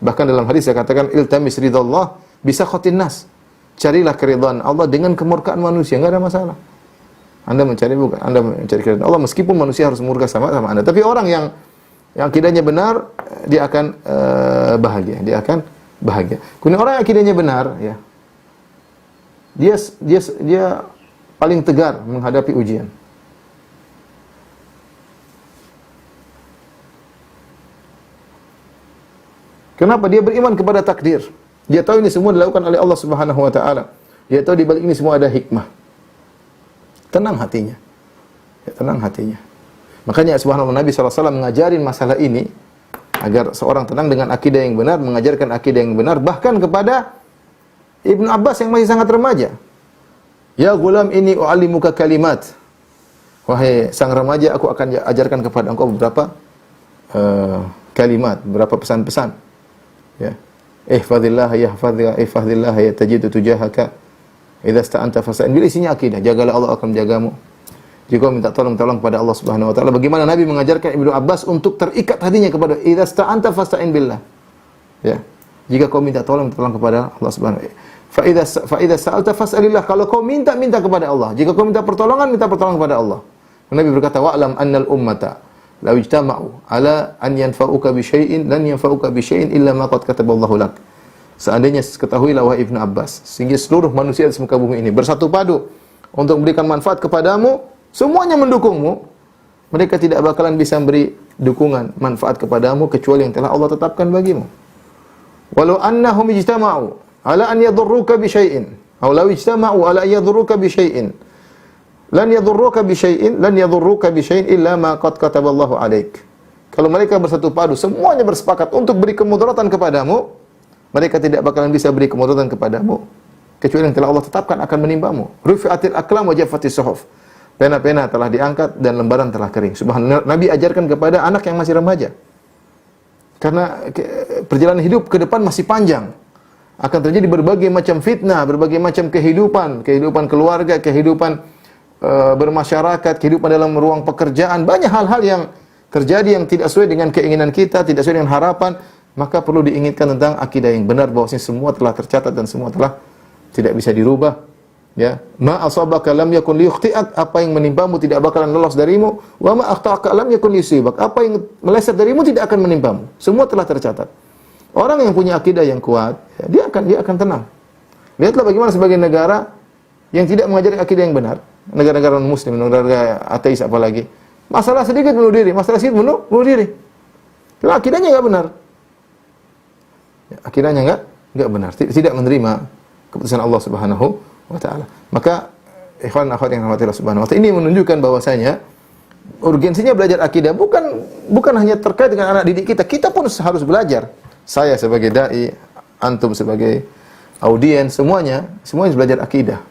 Bahkan dalam hadis saya katakan iltamis ridha Allah bisa khotin nas. Carilah keridhaan Allah dengan kemurkaan manusia, enggak ada masalah. Anda mencari keridhaan Allah meskipun manusia harus murka sama Anda. Tapi orang yang akidahnya benar, dia akan bahagia, dia akan bahagia. Kemudian orang yang akidahnya benar, ya, dia paling tegar menghadapi ujian. Kenapa? Dia beriman kepada takdir. Dia tahu ini semua dilakukan oleh Allah Subhanahu wa taala. Dia tahu di balik ini semua ada hikmah. Tenang hatinya. Ya, tenang hatinya. Makanya subhanallah Nabi SAW mengajarin masalah ini agar seorang tenang dengan akidah yang benar, mengajarkan akidah yang benar bahkan kepada Ibnu Abbas yang masih sangat remaja. Ya gulam ini u'allimuka kalimat. Wahai sang remaja, aku akan ajarkan kepada engkau beberapa kalimat, beberapa pesan-pesan. Ya. Ihfazillah yahfazka, ihfazillah tajidu tujahaka. Idza sta'anta fas'in. Bila isinya akidah, jagalah Allah akan menjagamu. Jika minta tolong pada Allah Subhanahu wa taala. Bagaimana Nabi mengajarkan Ibnu Abbas untuk terikat hatinya kepada idza sta'anta fasta'in billah. Ya. Jika kau minta tolong kepada Allah Subhanahu wa taala. Fa idza sa'alta fas'alillah. Kalau kau minta kepada Allah. Jika kau minta pertolongan kepada Allah. Nabi berkata wa'lam annal ummata law ijtama'u ala an yanfa'uka bi syai'in lan yanfa'uka bi syai'in illa ma qad kataballahu lak. Seandainya ketahuilah wahai Ibnu Abbas, sehingga seluruh manusia di muka bumi ini bersatu padu untuk memberikan manfaat kepadamu, semuanya mendukungmu, mereka tidak bakalan bisa memberi dukungan, manfaat kepadamu kecuali yang telah Allah tetapkan bagimu. Walau annahum ijtama'u ala an yadurruka bi syai'in, aw law ijtama'u ala an yadurruka bi syai'in, lan yadurruka bi syai'in illa ma qad kataballahu 'alaik. Kalau mereka bersatu padu, semuanya bersepakat untuk beri kemudaratan kepadamu, mereka tidak bakalan bisa beri kemudaratan kepadamu kecuali yang telah Allah tetapkan akan menimpamu. Rufi'atil aqlam wa jaffatis suhuf. Pena-pena telah diangkat dan lembaran telah kering. Subhanallah, Nabi ajarkan kepada anak yang masih remaja. Karena perjalanan hidup ke depan masih panjang. Akan terjadi berbagai macam fitnah, berbagai macam kehidupan keluarga, kehidupan bermasyarakat, kehidupan dalam ruang pekerjaan, banyak hal-hal yang terjadi yang tidak sesuai dengan keinginan kita, tidak sesuai dengan harapan, maka perlu diingatkan tentang akidah yang benar bahwasanya semua telah tercatat dan semua telah tidak bisa dirubah. Ya, ma asabaka lam yakun liyukhti'ak, apa yang menimpamu tidak bakalan lolos darimu, wa ma akhta'aka lam yakun liyusibak, apa yang meleset darimu tidak akan menimpamu. Semua telah tercatat. Orang yang punya akidah yang kuat, ya, dia akan tenang. Lihatlah bagaimana sebagai negara yang tidak mengajarkan akidah yang benar, negara-negara non-muslim, negara ateis apalagi. Masalah sedikit bunuh diri, masalah sedikit bunuh diri. Karena akidahnya enggak benar. Ya, akidahnya enggak benar, tidak menerima keputusan Allah Subhanahu wa taala. Maka ikhwan akhwat yang dirahmati Allah Subhanahu wa taala, ini menunjukkan bahwasanya urgensinya belajar akidah bukan hanya terkait dengan anak didik kita. Kita pun harus belajar. Saya sebagai dai, antum sebagai audiens, semuanya harus belajar akidah.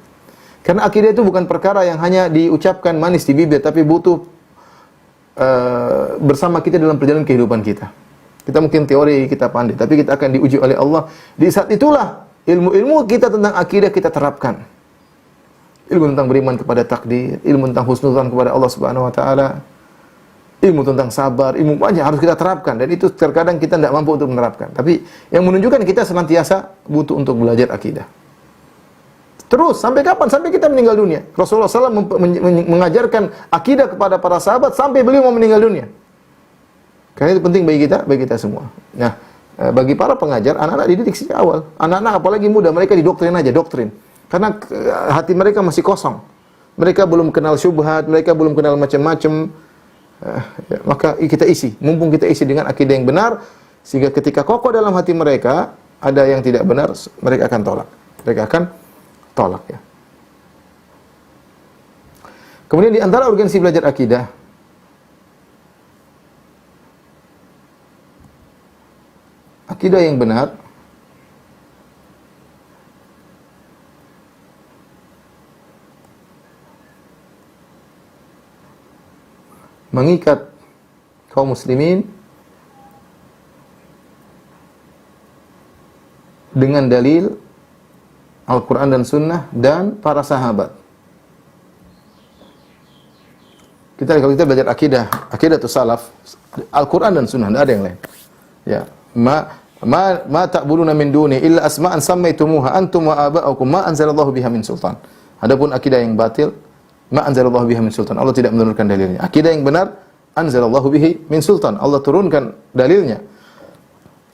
Karena akidah itu bukan perkara yang hanya diucapkan manis di bibir, tapi butuh bersama kita dalam perjalanan kehidupan kita. Kita mungkin teori, kita pandai, tapi kita akan diuji oleh Allah. Di saat itulah ilmu-ilmu kita tentang akidah kita terapkan. Ilmu tentang beriman kepada takdir, ilmu tentang husnuzan kepada Allah Subhanahu wa taala, ilmu tentang sabar, ilmu banyak harus kita terapkan, dan itu terkadang kita tidak mampu untuk menerapkan. Tapi yang menunjukkan kita senantiasa butuh untuk belajar akidah. Terus sampai kapan? Sampai kita meninggal dunia. Rasulullah SAW mengajarkan akidah kepada para sahabat sampai beliau mau meninggal dunia. Karena itu penting bagi kita semua. Nah, bagi para pengajar, anak-anak dididik sejak awal. Anak-anak apalagi muda, mereka didoktrin aja, doktrin. Karena hati mereka masih kosong. Mereka belum kenal syubhat, mereka belum kenal macam-macam. Maka kita isi, mumpung kita isi dengan akidah yang benar, sehingga ketika kokoh dalam hati mereka ada yang tidak benar, mereka akan tolak. Ya. Kemudian di antara urgensi belajar akidah, akidah yang benar mengikat kaum muslimin dengan dalil Al-Quran dan Sunnah dan para sahabat. Kalau kita belajar akidah itu salaf, Al-Quran dan Sunnah, tidak ada yang lain. Ya, ma ta'buduna min duni illa asma'an sammaitumuha antum wa aba'ukum ma anzalallahu biha min sultan. Adapun akidah yang batil, ma anzalallahu biha min sultan. Allah tidak menurunkan dalilnya. Akidah yang benar, anzalallahu bihi min sultan. Allah turunkan dalilnya.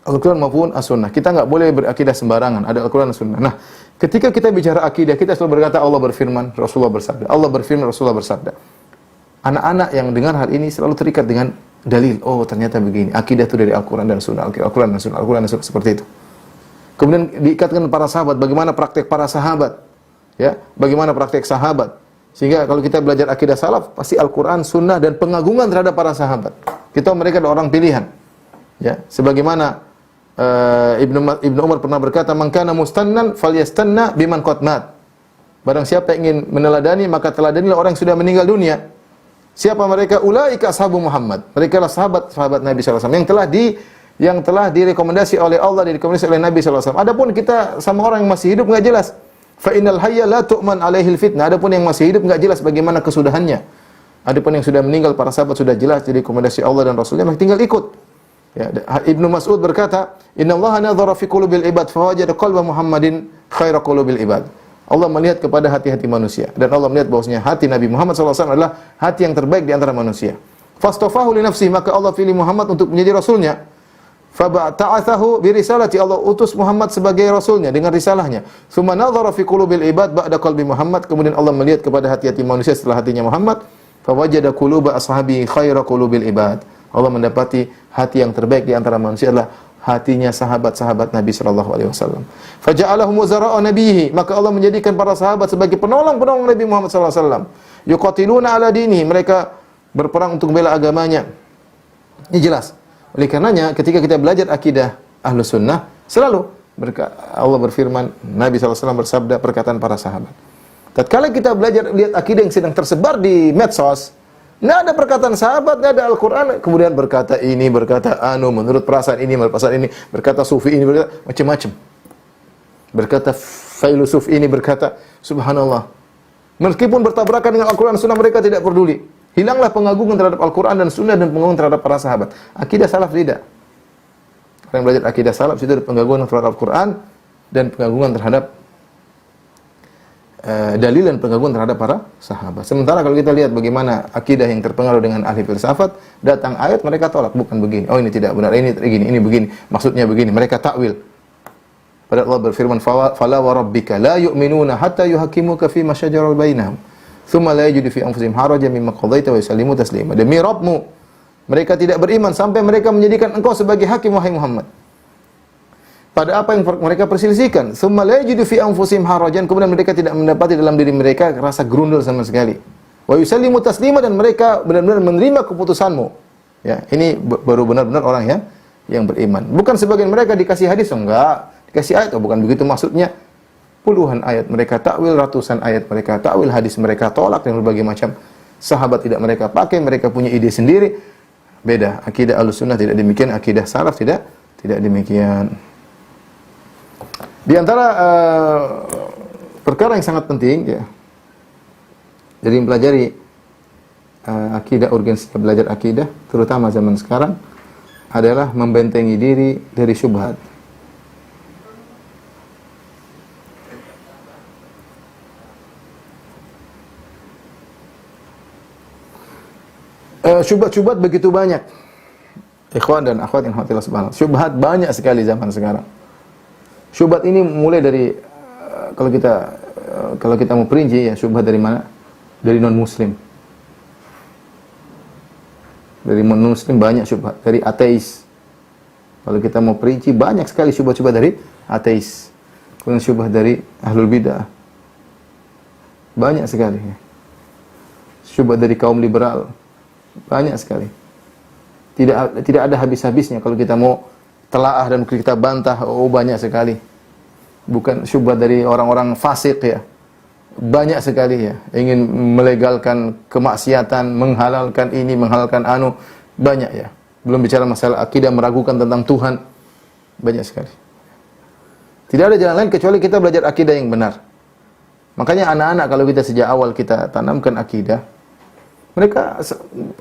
Al-Quran maupun As-Sunnah. Kita enggak boleh berakidah sembarangan. Ada Al-Quran dan Sunnah. Nah, ketika kita bicara akidah, kita selalu berkata Allah berfirman, Rasulullah bersabda. Allah berfirman, Rasulullah bersabda. Anak-anak yang dengar hal ini selalu terikat dengan dalil. Oh, ternyata begini. Akidah itu dari Al-Quran dan Sunnah. Al-Quran dan Sunnah. Al-Quran dan Sunnah. Seperti itu. Kemudian diikatkan para sahabat. Bagaimana praktek para sahabat. Ya, bagaimana praktek sahabat. Sehingga kalau kita belajar akidah salaf, pasti Al-Quran, Sunnah, dan pengagungan terhadap para sahabat. Kita mereka adalah orang pilihan. Ya, sebagaimana Ibnu Umar pernah berkata, "Man kana mustannan falyastanna biman qad mat." Barang siapa ingin meneladani, maka teladanilah orang yang sudah meninggal dunia. Siapa mereka? Ulaika ashabu Muhammad. Mereka adalah sahabat Nabi sallallahu alaihi wasallam yang telah direkomendasi oleh Allah, direkomendasi oleh Nabi sallallahu alaihi wasallam. Adapun kita sama orang yang masih hidup enggak jelas. Fa innal hayya la tu'man alaihil fitnah. Adapun yang masih hidup enggak jelas bagaimana kesudahannya. Adapun yang sudah meninggal, para sahabat sudah jelas direkomendasi Allah dan Rasulnya, maka tinggal ikut. Ya, Ibnu Mas'ud berkata, "Innallaha nadhara fi qulubil ibad fa wajada qalba Muhammadin khaira qulubil ibad." Allah melihat kepada hati-hati manusia, dan Allah melihat bahwasanya hati Nabi Muhammad SAW adalah hati yang terbaik di antara manusia. Fastafahu li nafsihi, maka Allah pilih Muhammad untuk menjadi rasulnya. Fab'ata'athahu bi risalati, Allah utus Muhammad sebagai rasulnya dengan risalahnya. Tsumma nadhara fi qulubil ibad ba'da qalbi Muhammad, kemudian Allah melihat kepada hati-hati manusia setelah hatinya Muhammad. Fa wajada quluba ashabi khaira qulubil ibad. Allah mendapati hati yang terbaik di antara manusia adalah hatinya sahabat-sahabat Nabi sallallahu alaihi wasallam. Faja'alahum wazara'a nabiyhi, maka Allah menjadikan para sahabat sebagai penolong-penolong Nabi Muhammad sallallahu alaihi wasallam. Yuqatiluna ala dinihi, mereka berperang untuk membela agamanya. Ini jelas. Oleh karenanya ketika kita belajar akidah Ahlus Sunnah, selalu Allah berfirman, Nabi sallallahu alaihi wasallam bersabda, perkataan para sahabat. Tatkala kita belajar lihat akidah yang sedang tersebar di medsos, nggak ada perkataan sahabat, nggak ada Al-Quran, kemudian berkata ini, berkata anu, menurut perasaan ini, menurut perasaan ini, berkata sufi ini, berkata macam-macam. Berkata filosof ini, berkata subhanallah. Meskipun bertabrakan dengan Al-Quran dan Sunnah, mereka tidak peduli. Hilanglah pengagungan terhadap Al-Quran dan Sunnah dan pengagungan terhadap para sahabat. Akidah salaf tidak. Orang yang belajar akidah salaf itu ada pengagungan terhadap Al-Quran dan pengagungan terhadap dalil dan pengagungan terhadap para sahabat. Sementara kalau kita lihat bagaimana akidah yang terpengaruh dengan ahli filsafat, datang ayat mereka tolak, bukan begini. Oh, ini tidak benar, ini begini, ini begini. Maksudnya begini, mereka takwil. Padahal Allah berfirman, "Fala wa rabbika la yu'minuna hatta yuhaqqimuka fi ma shajara bainahum, thumma la yajidu fi anfusihim harajan mimma qadaita wa yusallimu taslima." Demi Rabbmu, mereka tidak beriman sampai mereka menjadikan engkau sebagai hakim, wahai Muhammad, pada apa yang mereka perselisihkan. Tsumma la yajidu fi anfusihim harajan, kemudian mereka tidak mendapati dalam diri mereka rasa gerundul sama sekali. Wa yusallimu taslima, dan mereka benar-benar menerima keputusanmu. Ya, ini baru benar-benar orang yang beriman. Bukan sebagian mereka dikasih hadis, enggak, dikasih ayat, oh bukan begitu maksudnya. Puluhan ayat mereka takwil, ratusan ayat mereka takwil, hadis mereka tolak dengan berbagai macam. Sahabat tidak mereka pakai, mereka punya ide sendiri. Beda. Akidah Ahlussunnah tidak demikian, akidah salaf tidak demikian. Di antara perkara yang sangat penting ya, jadi mempelajari akidah, urgensi belajar akidah, terutama zaman sekarang, adalah membentengi diri dari syubhat. Syubhat begitu banyak. Ikhwan dan akhwat yang khatilah subhanallah. Syubhat banyak sekali zaman sekarang. Syubhat ini mulai dari kalau kita mau perinci ya, syubhat dari mana? Dari non-muslim. Dari non-muslim banyak syubhat, dari ateis. Kalau kita mau perinci banyak sekali syubhat-syubhat dari ateis. Kemudian syubhat dari ahlul bidah. Banyak sekali. Syubhat dari kaum liberal. Banyak sekali. Tidak ada habis-habisnya kalau kita mau telaah dan kita bantah, oh banyak sekali. Bukan syubhat dari orang-orang fasik ya. Banyak sekali ya. Ingin melegalkan kemaksiatan, menghalalkan ini, menghalalkan anu, banyak ya. Belum bicara masalah akidah, meragukan tentang Tuhan. Banyak sekali. Tidak ada jalan lain kecuali kita belajar akidah yang benar. Makanya anak-anak kalau kita sejak awal kita tanamkan akidah, mereka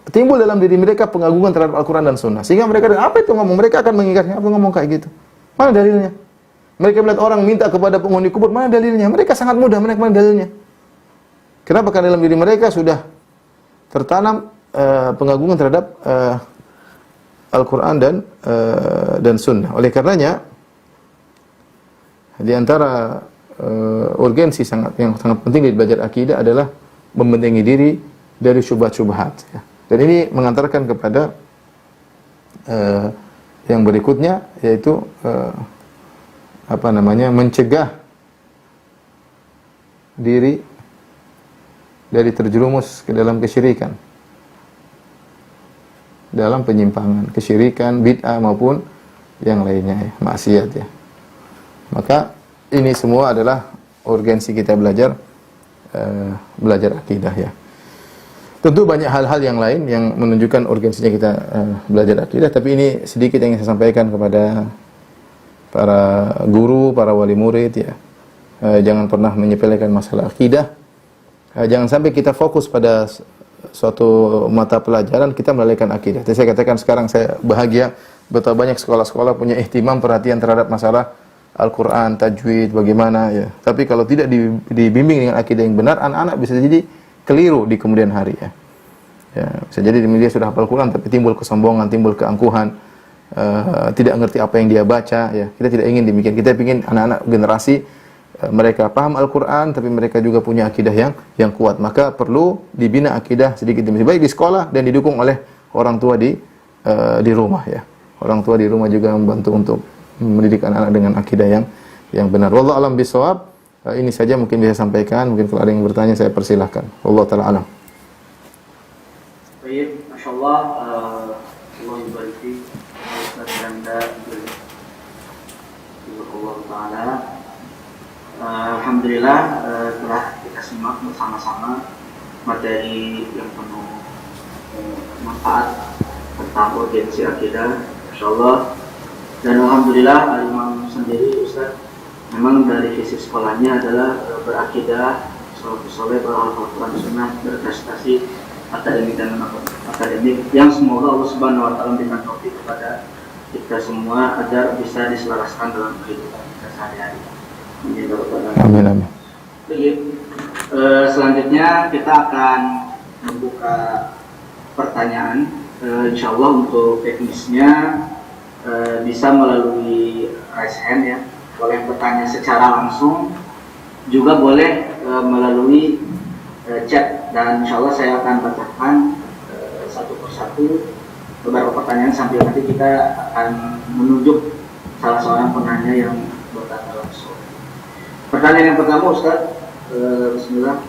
timbul dalam diri mereka pengagungan terhadap Al-Quran dan Sunnah. Sehingga mereka, apa itu ngomong? Mereka akan mengingatnya, apa ngomong kayak gitu? Mana dalilnya? Mereka melihat orang minta kepada penghuni kubur, mana dalilnya? Mereka sangat mudah, mereka mana dalilnya? Kenapa? Karena dalam diri mereka sudah tertanam pengagungan terhadap Al-Quran dan Sunnah. Oleh karenanya, di antara urgensi yang sangat penting di belajar akidah adalah membentengi diri dari syubhat-syubhat. Ya. Dan ini mengantarkan kepada yang berikutnya, yaitu mencegah diri dari terjerumus ke dalam kesyirikan, dalam penyimpangan, kesyirikan, bid'ah maupun yang lainnya, ya, maksiat ya. Maka ini semua adalah urgensi kita belajar akidah ya. Tentu banyak hal-hal yang lain yang menunjukkan urgensinya kita belajar akidah, tapi ini sedikit yang saya sampaikan kepada para guru, para wali murid ya. Jangan pernah menyepelekan masalah akidah. Jangan sampai kita fokus pada suatu mata pelajaran kita melalaikan akidah. Jadi saya katakan sekarang saya bahagia betapa banyak sekolah-sekolah punya ihtimam perhatian terhadap masalah Al-Quran, tajwid, bagaimana ya. Tapi kalau tidak dibimbing dengan akidah yang benar, anak-anak bisa jadi keliru di kemudian hari ya. Ya, bisa jadi dia sudah hafal Quran tapi timbul kesombongan, timbul keangkuhan, tidak ngerti apa yang dia baca ya. Kita tidak ingin demikian. Kita ingin anak-anak generasi mereka paham Al-Quran tapi mereka juga punya akidah yang kuat. Maka perlu dibina akidah sedikit demi sedikit, baik di sekolah dan didukung oleh orang tua di rumah ya. Orang tua di rumah juga membantu untuk mendidik anak-anak dengan akidah yang benar. Wallahu a'lam bishawab. Ini saja mungkin bisa sampaikan. Mungkin kalau ada yang bertanya saya persilahkan. Wallahu ta'ala alam. Baik, masyaallah. Allah yubarik fiik. Ustaz Anda Allah taala. Alhamdulillah telah kita simak bersama-sama materi yang penuh manfaat tentang urgensi akidah. Masyaallah. Dan alhamdulillah Imam sendiri Ustaz memang dari visi sekolahnya adalah berakidah, salafus saleh, berhafal Quran Sunnah, berprestasi akademik dan akademik yang semoga Allah Subhanahu wa taala memberikan taufik kepada kita semua agar bisa diselaraskan dalam kehidupan kita sehari-hari. Amin amin. Baik. Selanjutnya kita akan membuka pertanyaan. Insyaallah untuk teknisnya bisa melalui raise hand ya, boleh bertanya secara langsung, juga boleh melalui chat, dan insyaallah saya akan bacakan satu persatu beberapa pertanyaan sambil nanti kita akan menunjuk salah seorang penanya yang bertanya langsung. Pertanyaan yang pertama Ustaz, bismillah.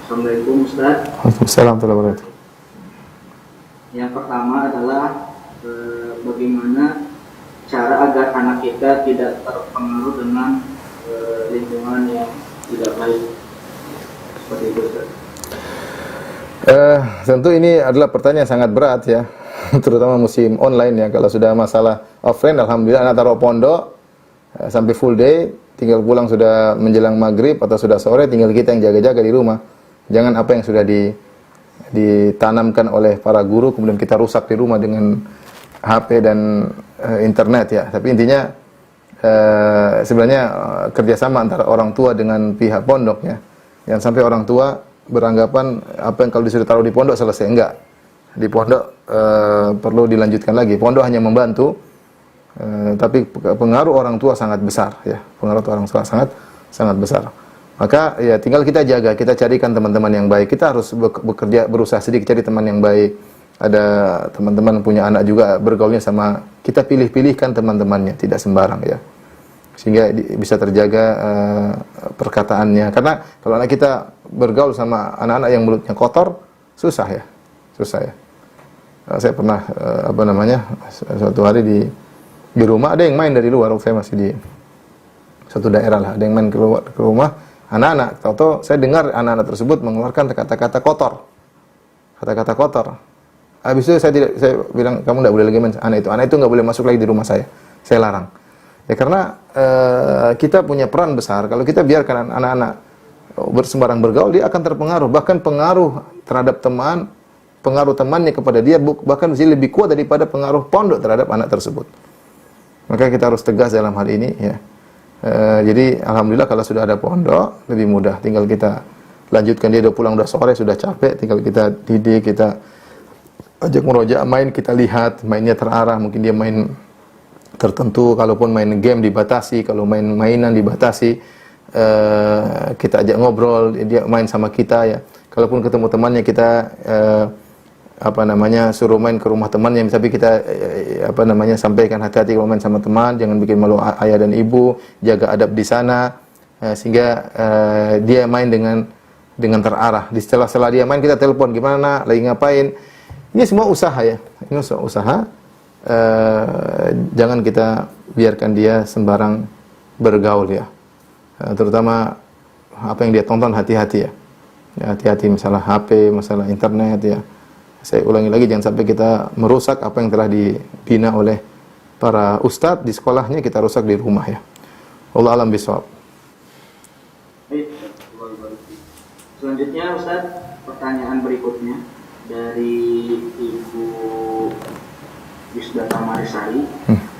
Assalamualaikum Ustaz. Waalaikumsalam warahmatullahi wabarakatuh. Yang pertama adalah bagaimana cara agar anak kita tidak terpengaruh dengan lingkungan yang tidak baik, seperti itu Ustaz. Tentu ini adalah pertanyaan sangat berat ya, terutama musim online ya. Kalau sudah masalah offline, alhamdulillah anak taruh pondok sampai full day, tinggal pulang sudah menjelang maghrib atau sudah sore, tinggal kita yang jaga-jaga di rumah. Jangan apa yang sudah ditanamkan oleh para guru kemudian kita rusak di rumah dengan HP dan internet ya. Tapi intinya sebenarnya kerjasama antara orang tua dengan pihak pondok ya. Jangan sampai orang tua beranggapan apa yang kalau disuruh taruh di pondok selesai. Enggak. Di pondok perlu dilanjutkan lagi. Pondok hanya membantu, tapi pengaruh orang tua sangat besar ya. Pengaruh orang tua sangat besar. Maka ya tinggal kita jaga, kita carikan teman-teman yang baik. Kita harus bekerja, berusaha sedikit cari teman yang baik. Ada teman-teman punya anak juga bergaulnya sama, kita pilih-pilihkan teman-temannya, tidak sembarang ya. Sehingga bisa terjaga perkataannya. Karena kalau anak kita bergaul sama anak-anak yang mulutnya kotor, susah ya. Saya pernah suatu hari di rumah ada yang main dari luar, saya masih di suatu daerah lah, ada yang main ke rumah anak-anak. Tahu-tahu saya dengar anak-anak tersebut mengeluarkan kata-kata kotor. Kata-kata kotor. Habis itu saya bilang kamu enggak boleh lagi main anak itu. Anak itu enggak boleh masuk lagi di rumah saya. Saya larang. Ya karena kita punya peran besar. Kalau kita biarkan anak-anak sembarang bergaul, dia akan terpengaruh. Bahkan pengaruh terhadap teman, pengaruh temannya kepada dia bahkan bisa lebih kuat daripada pengaruh pondok terhadap anak tersebut. Maka kita harus tegas dalam hal ini, ya. Jadi alhamdulillah kalau sudah ada pondok lebih mudah. Tinggal kita lanjutkan, dia udah pulang udah sore, sudah capek, tinggal kita didik, kita ajak murojaah, main, kita lihat mainnya terarah, mungkin dia main tertentu, kalaupun main game dibatasi, kalau main mainan dibatasi, kita ajak ngobrol, dia main sama kita, ya. Kalaupun ketemu temannya kita suruh main ke rumah temannya, tapi kita sampaikan hati-hati kalau main sama teman, jangan bikin malu ayah dan ibu, jaga adab di sana, sehingga dia main dengan terarah. Di setelah dia main kita telepon, gimana, lagi ngapain. Ini semua usaha, ya. Ini semua usaha. Jangan kita biarkan dia sembarang bergaul, ya. Terutama apa yang dia tonton, hati-hati, ya. Hati-hati masalah HP, masalah internet, ya. Saya ulangi lagi, jangan sampai kita merusak apa yang telah dibina oleh para ustadz di sekolahnya, kita rusak di rumah, ya. Wallahu a'lam bishawab. Selanjutnya Ustaz, pertanyaan berikutnya dari Ibu Yusdata Marisari.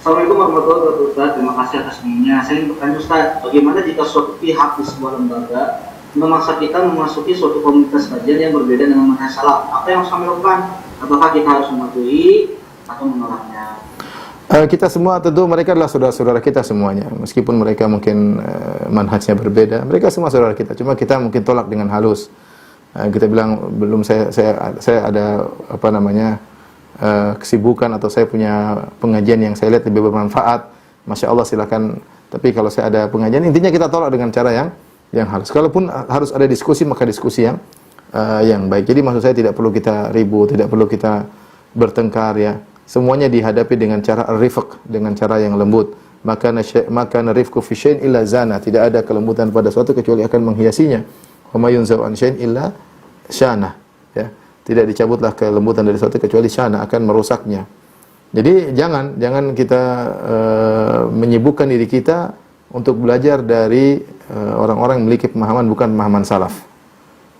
Assalamualaikum warahmatullahi wabarakatuh Ustaz, terima kasih atas dunia. Saya ingin bertanya Ustaz, bagaimana jika suatu pihak di sebuah lembaga memaksa kita memasuki suatu komunitas kajian yang berbeda dengan manhaj salaf? Apa yang harus kami lakukan? Apakah kita harus mematuhi atau menolaknya? Kita semua tentu, mereka adalah saudara-saudara kita semuanya. Meskipun mereka mungkin manhajnya berbeda, mereka semua saudara kita. Cuma kita mungkin tolak dengan halus. Kita bilang, belum saya ada kesibukan, atau saya punya pengajian yang saya lihat lebih bermanfaat. Masya Allah, silakan. Tapi kalau saya ada pengajian, intinya kita tolak dengan cara yang halus. Kalaupun harus ada diskusi, maka diskusi yang baik. Jadi maksud saya tidak perlu kita ribut, tidak perlu kita bertengkar, ya. Semuanya dihadapi dengan cara rifq, dengan cara yang lembut. Maka rifqu fi syai'in illa zana. Tidak ada kelembutan pada suatu kecuali akan menghiasinya. Wa ma yunzau an syai'in illa syana. Ya. Tidak dicabutlah kelembutan dari suatu kecuali syana, akan merusaknya. Jadi jangan kita menyibukkan diri kita untuk belajar dari orang-orang yang memiliki pemahaman bukan pemahaman salaf.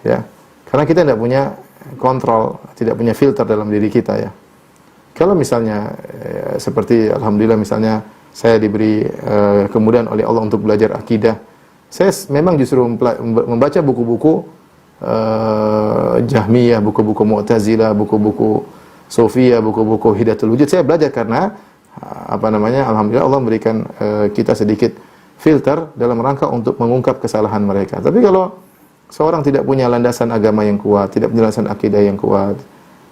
Ya. Karena kita tidak punya kontrol, tidak punya filter dalam diri kita, ya. Kalau misalnya seperti alhamdulillah misalnya saya diberi kemudahan oleh Allah untuk belajar akidah, saya memang justru membaca buku-buku Jahmiyah, buku-buku Mu'tazilah, buku-buku Sufiyah, buku-buku Hidayatul Wujud. Saya belajar karena alhamdulillah Allah memberikan kita sedikit filter dalam rangka untuk mengungkap kesalahan mereka. Tapi kalau seorang tidak punya landasan agama yang kuat, tidak punya landasan akidah yang kuat,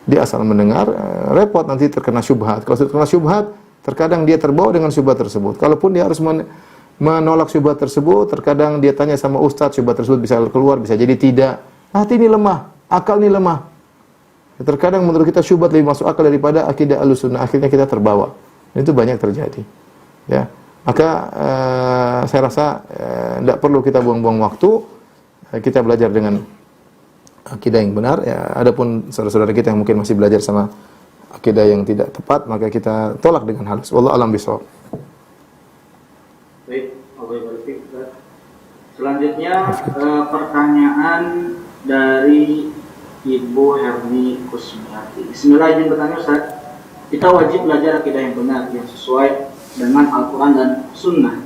dia asal mendengar, repot, nanti terkena syubhat. Kalau terkena syubhat, terkadang dia terbawa dengan syubhat tersebut. Kalaupun dia harus menolak syubhat tersebut, terkadang dia tanya sama ustadz, syubhat tersebut bisa keluar, bisa jadi tidak. Hati ini lemah, akal ini lemah. Terkadang menurut kita syubhat lebih masuk akal daripada akidah Ahlussunnah. Akhirnya kita terbawa. Itu banyak terjadi. Ya, maka saya rasa tidak perlu kita buang-buang waktu. Kita belajar dengan akidah yang benar, ya. Adapun saudara-saudara kita yang mungkin masih belajar sama akidah yang tidak tepat, maka kita tolak dengan halus. Wallahu a'lam bishawab. Baik, selanjutnya pertanyaan dari Ibu Herni Kusmiati. Bismillah, izin bertanya Ustaz. Kita wajib belajar akidah yang benar, yang sesuai dengan Al-Quran dan Sunnah.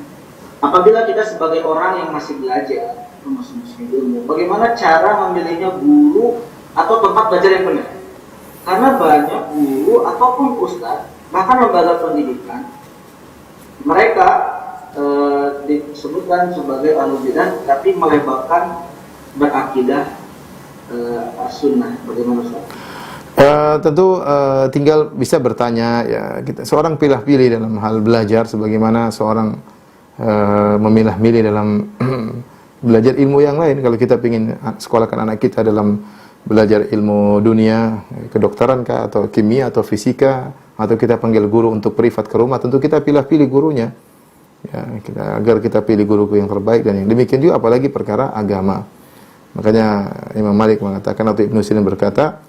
Apabila kita sebagai orang yang masih belajar, masih ilmu, bagaimana cara memilihnya guru atau tempat belajar yang benar? Karena banyak guru ataupun ustaz, bahkan lembaga pendidikan, mereka disebutkan sebagai ahlul bidah, tapi melebarkan berakidah sunnah. Bagaimana Ustaz? Tentu tinggal bisa bertanya, ya. Seorang pilih-pilih dalam hal belajar, sebagaimana seorang memilah-milih dalam belajar ilmu yang lain. Kalau kita ingin sekolahkan anak kita dalam belajar ilmu dunia, kedokteran kah, atau kimia, atau fisika, atau kita panggil guru untuk privat ke rumah, tentu kita pilih-pilih gurunya, ya, agar kita pilih guru yang terbaik. Dan yang demikian juga apalagi perkara agama. Makanya Imam Malik mengatakan, atau Ibnu Sirin berkata,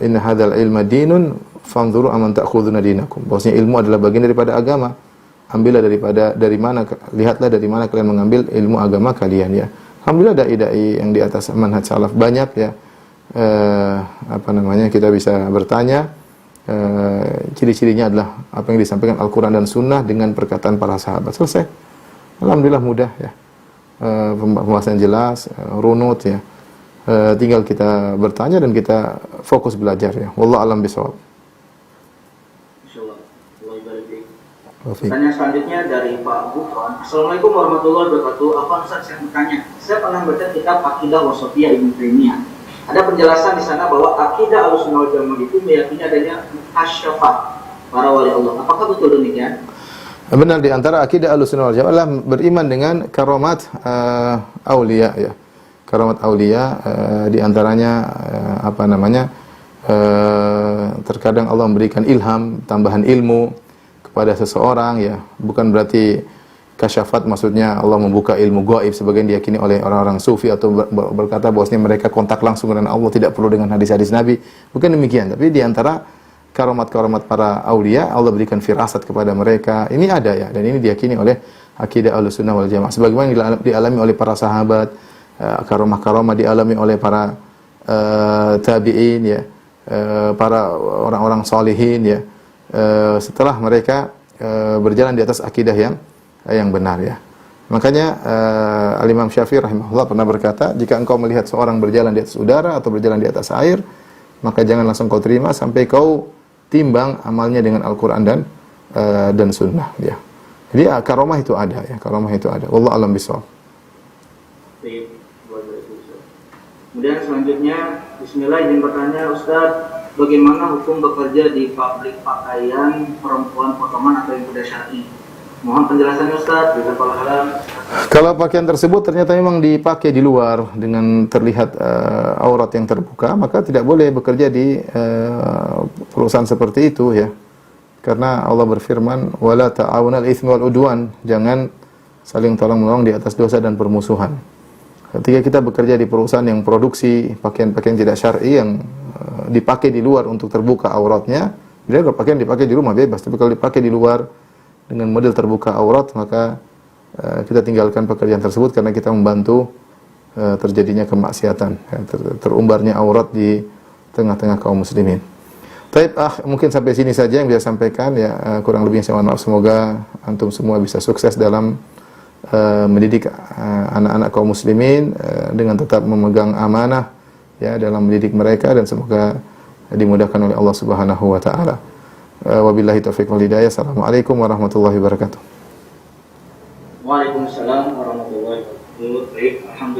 inna hadzal ilma dinun fanzuru amman ta'khuduna dinakum. Bahwasanya ilmu adalah bagian daripada agama. ambillah lihatlah dari mana kalian mengambil ilmu agama kalian ya. Alhamdulillah dai-dai yang di atas manhaj salaf banyak ya. Kita bisa bertanya, ciri-cirinya adalah apa yang disampaikan Al-Quran dan Sunnah dengan perkataan para sahabat. Selesai. Alhamdulillah mudah ya. Pembahasan jelas, runut ya. Tinggal kita bertanya dan kita fokus belajar ya. Wallahu a'lam bishawab. Insyaallah. Allah ibarik fiik. Taufik. Pertanyaan selanjutnya dari Pak Gufron. Assalamualaikum warahmatullahi wabarakatuh. Afwan Ustaz, saya bertanya. Saya pernah baca kitab Aqidah Wasithiyah Ibnu Taimiyah. Ada penjelasan di sana bahwa akidah Ahlussunnah wal Jamaah itu meyakini adanya muhasyafah para wali Allah. Apakah betul demikian? Benar, di antara akidah Ahlussunnah wal Jamaah adalah beriman dengan karamat aulia ya. Karamat aulia di antaranya terkadang Allah memberikan ilham, tambahan ilmu kepada seseorang ya. Bukan berarti kasyafat maksudnya Allah membuka ilmu gaib sebagian diyakini oleh orang-orang sufi atau berkata bahwasanya mereka kontak langsung dengan Allah, tidak perlu dengan hadis-hadis Nabi. Bukan demikian, tapi di antara karamat-karamat para aulia Allah berikan firasat kepada mereka. Ini ada ya, dan ini diyakini oleh akidah Ahlussunnah wal Jamaah. Sebagaimana yang dialami oleh para sahabat, karamah-karamah dialami oleh para tabi'in ya, para orang-orang salihin ya. Setelah mereka berjalan di atas akidah yang benar ya. Makanya Al-Imam Syafi'i rahimahullah pernah berkata, jika engkau melihat seorang berjalan di atas udara atau berjalan di atas air, maka jangan langsung kau terima sampai kau timbang amalnya dengan Al-Qur'an dan sunnah ya. Jadi karamah itu ada ya, karamah itu ada. Wallahu a'lam bishawab. Kemudian selanjutnya, bismillah, izin bertanya Ustaz, bagaimana hukum bekerja di pabrik pakaian perempuan potongan atau yang tidak syar'i? Mohon penjelasannya Ustaz. Kalau pakaian tersebut ternyata memang dipakai di luar dengan terlihat aurat yang terbuka, maka tidak boleh bekerja di perusahaan seperti itu ya. Karena Allah berfirman, "Wala ta'awunal itsmi wal udwan." Jangan saling tolong-menolong di atas dosa dan permusuhan. Ketika kita bekerja di perusahaan yang produksi pakaian-pakaian tidak syar'i yang dipakai di luar untuk terbuka auratnya, bila pakaian dipakai di rumah bebas, tapi kalau dipakai di luar dengan model terbuka aurat, maka kita tinggalkan pekerjaan tersebut karena kita membantu terjadinya kemaksiatan, terumbarnya aurat di tengah-tengah kaum muslimin. Taib, mungkin sampai sini saja yang bisa sampaikan ya, kurang lebihnya saya mohon maaf. Semoga antum semua bisa sukses dalam mendidik anak-anak kaum muslimin dengan tetap memegang amanah ya dalam mendidik mereka, dan semoga dimudahkan oleh Allah Subhanahu wa taala. Wabillahi taufiq wal hidayah. Assalamualaikum warahmatullahi wabarakatuh. Waalaikumsalam warahmatullahi wabarakatuh. Alhamdulillah.